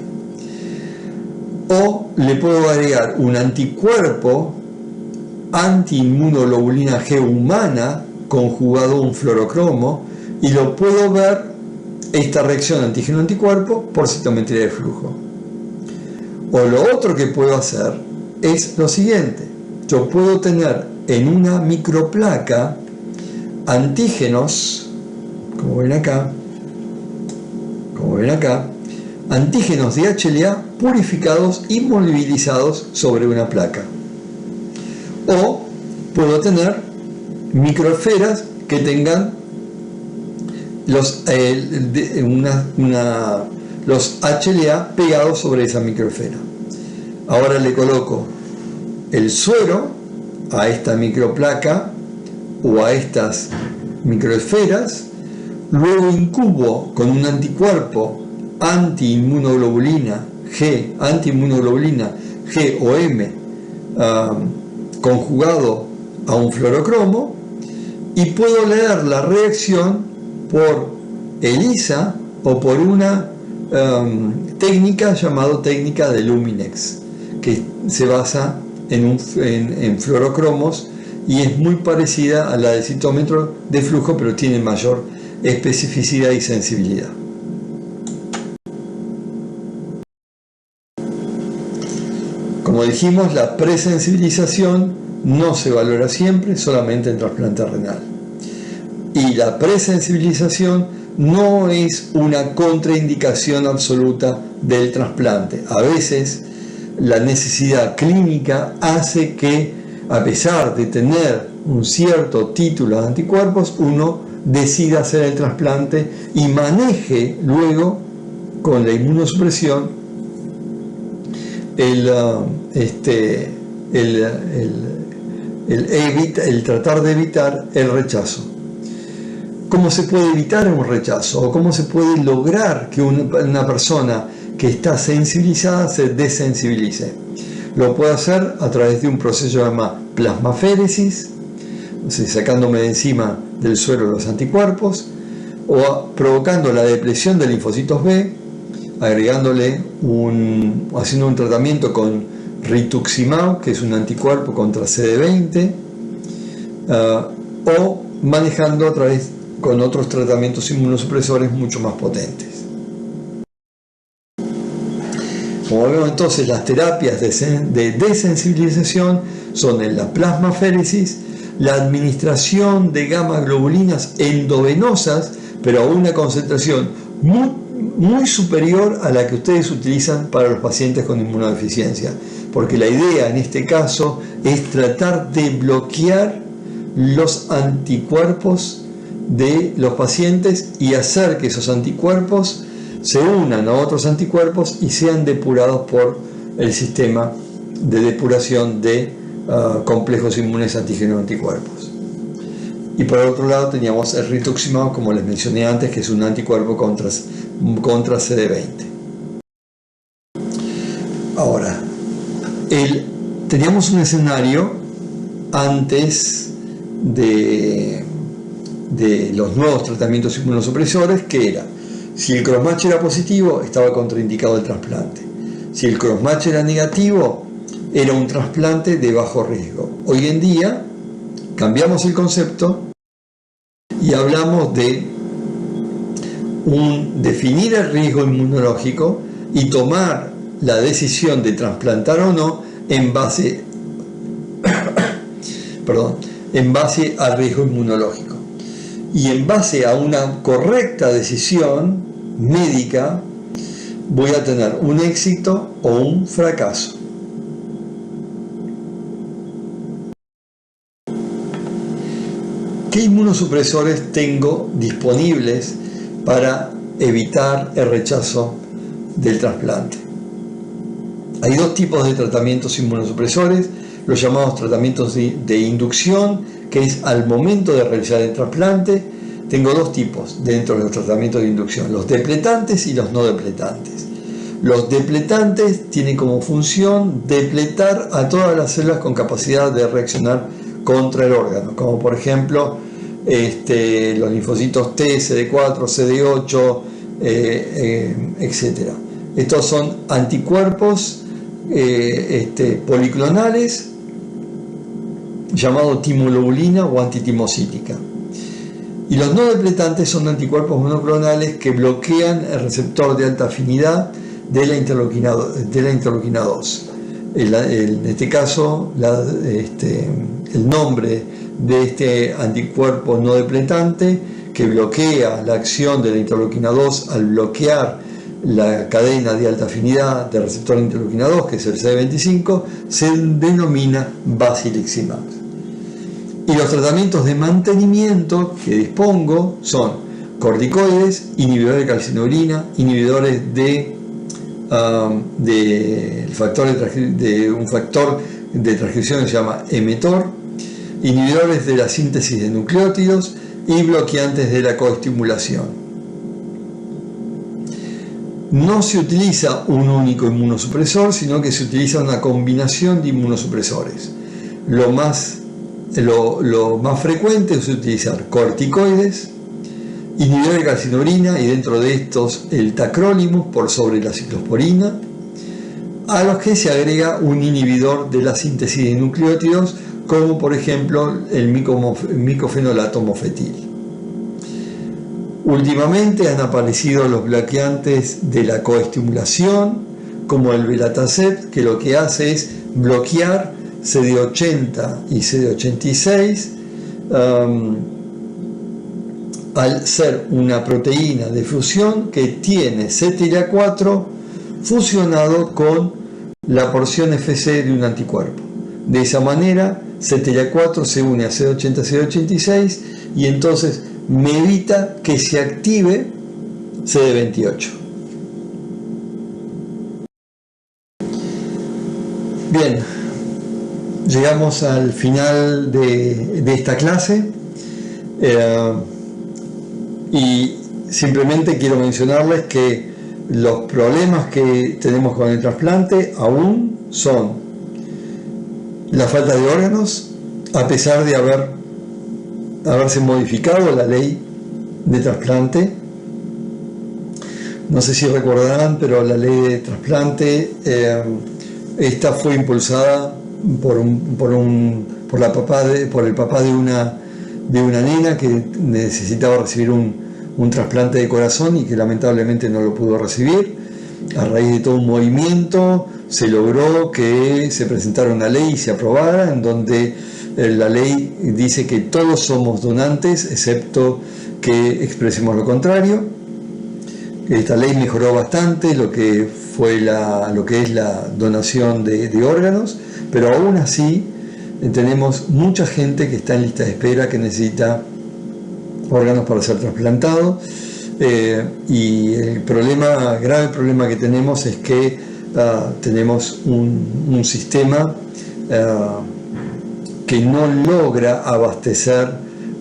O le puedo agregar un anticuerpo antiinmunoglobulina G humana conjugado a un fluorocromo, y lo puedo ver esta reacción antígeno-anticuerpo por citometría de flujo. O lo otro que puedo hacer es lo siguiente: yo puedo tener en una microplaca antígenos, como ven acá, antígenos de HLA purificados y movilizados sobre una placa. O puedo tener microesferas que tengan los HLA pegados sobre esa microesfera. Ahora le coloco el suero a esta microplaca o a estas microesferas, luego incubo con un anticuerpo antiinmunoglobulina G o M conjugado a un fluorocromo, y puedo leer la reacción por ELISA o por una técnica llamada técnica de Luminex, que se basa en fluorocromos y es muy parecida a la del citómetro de flujo, pero tiene mayor especificidad y sensibilidad. Como dijimos, la presensibilización no se valora siempre, solamente en trasplante renal. Y la presensibilización no es una contraindicación absoluta del trasplante. A veces la necesidad clínica hace que, a pesar de tener un cierto título de anticuerpos, uno decida hacer el trasplante y maneje luego con la inmunosupresión el tratar de evitar el rechazo. ¿Cómo se puede evitar un rechazo? ¿O cómo se puede lograr que una persona que está sensibilizada se desensibilice? Lo puedo hacer a través de un proceso llamado plasmaféresis, o sea, sacándome de encima del suero los anticuerpos, o provocando la depresión de linfocitos B, haciendo un tratamiento con rituximab, que es un anticuerpo contra CD20, o manejando a través con otros tratamientos inmunosupresores mucho más potentes. Como vemos entonces, las terapias de desensibilización son en la plasmaféresis, la administración de gamma globulinas endovenosas, pero a una concentración muy superior a la que ustedes utilizan para los pacientes con inmunodeficiencia, porque la idea en este caso es tratar de bloquear los anticuerpos de los pacientes y hacer que esos anticuerpos se unan a otros anticuerpos y sean depurados por el sistema de depuración de complejos inmunes antígeno-anticuerpos. Y por otro lado teníamos el rituximab, como les mencioné antes, que es un anticuerpo contra CD20. Ahora, teníamos un escenario antes de los nuevos tratamientos inmunosupresores, que era: si el crossmatch era positivo, estaba contraindicado el trasplante; si el crossmatch era negativo, era un trasplante de bajo riesgo. Hoy en día cambiamos el concepto y hablamos de definir el riesgo inmunológico y tomar la decisión de trasplantar o no en base al riesgo inmunológico. Y en base a una correcta decisión médica voy a tener un éxito o un fracaso. ¿Qué inmunosupresores tengo disponibles para evitar el rechazo del trasplante? Hay dos tipos de tratamientos inmunosupresores: los llamados tratamientos de inducción, que es al momento de realizar el trasplante. Tengo dos tipos dentro de los tratamientos de inducción: los depletantes y los no depletantes. Los depletantes tienen como función depletar a todas las células con capacidad de reaccionar contra el órgano, como por ejemplo los linfocitos T, CD4, CD8, etc. Estos son anticuerpos policlonales, llamado timoglobulina o antitimocítica. Y los no depletantes son anticuerpos monoclonales que bloquean el receptor de alta afinidad de la interleuquina 2. En este caso, el nombre de este anticuerpo no depletante, que bloquea la acción de la interleuquina 2 al bloquear la cadena de alta afinidad del receptor de interleuquina 2, que es el CD25, se denomina basiliximab. Y los tratamientos de mantenimiento que dispongo son corticoides, inhibidores de calcinurina, inhibidores de un factor de transcripción que se llama mTOR, inhibidores de la síntesis de nucleótidos y bloqueantes de la coestimulación. No se utiliza un único inmunosupresor, sino que se utiliza una combinación de inmunosupresores. Lo más frecuente es utilizar corticoides, inhibidores de calcinurina, y dentro de estos el tacrolimus por sobre la ciclosporina, a los que se agrega un inhibidor de la síntesis de nucleótidos, como por ejemplo el micofenolato mofetil. Últimamente han aparecido los bloqueantes de la coestimulación, como el belatacept, que lo que hace es bloquear CD80 y CD86 al ser una proteína de fusión que tiene CTLA4 fusionado con la porción FC de un anticuerpo. De esa manera, CTLA4 se une a CD80, CD86 y entonces me evita que se active CD28. Bien, llegamos al final de esta clase y simplemente quiero mencionarles que los problemas que tenemos con el trasplante aún son la falta de órganos, a pesar de haberse modificado la ley de trasplante. No sé si recordarán, pero la ley de trasplante esta fue impulsada por por el papá de una nena que necesitaba recibir un trasplante de corazón y que lamentablemente no lo pudo recibir. A raíz de todo un movimiento se logró que se presentara una ley y se aprobara, en donde la ley dice que todos somos donantes, excepto que expresemos lo contrario. Esta ley mejoró bastante lo que es la donación de órganos, pero aún así tenemos mucha gente que está en lista de espera, que necesita órganos para ser trasplantado, y el grave problema que tenemos es que tenemos un sistema que no logra abastecer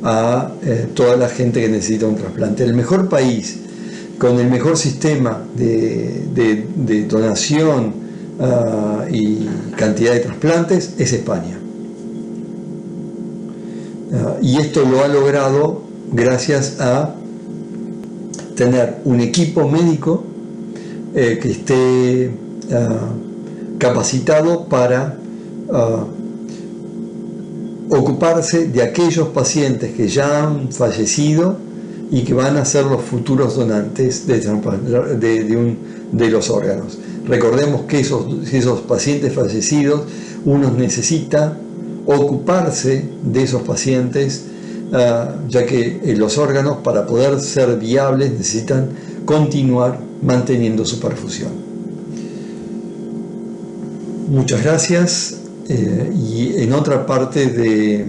a toda la gente que necesita un trasplante. El mejor país con el mejor sistema de donación y cantidad de trasplantes es España. Y esto lo ha logrado gracias a tener un equipo médico que esté capacitado para ocuparse de aquellos pacientes que ya han fallecido y que van a ser los futuros donantes de los órganos. Recordemos que esos pacientes fallecidos, uno necesita ocuparse de esos pacientes, ya que los órganos, para poder ser viables, necesitan continuar manteniendo su perfusión. Muchas gracias, y en otra parte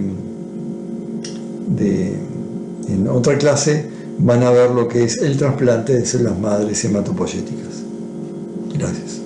en otra clase van a ver lo que es el trasplante de células madres hematopoyéticas. Gracias.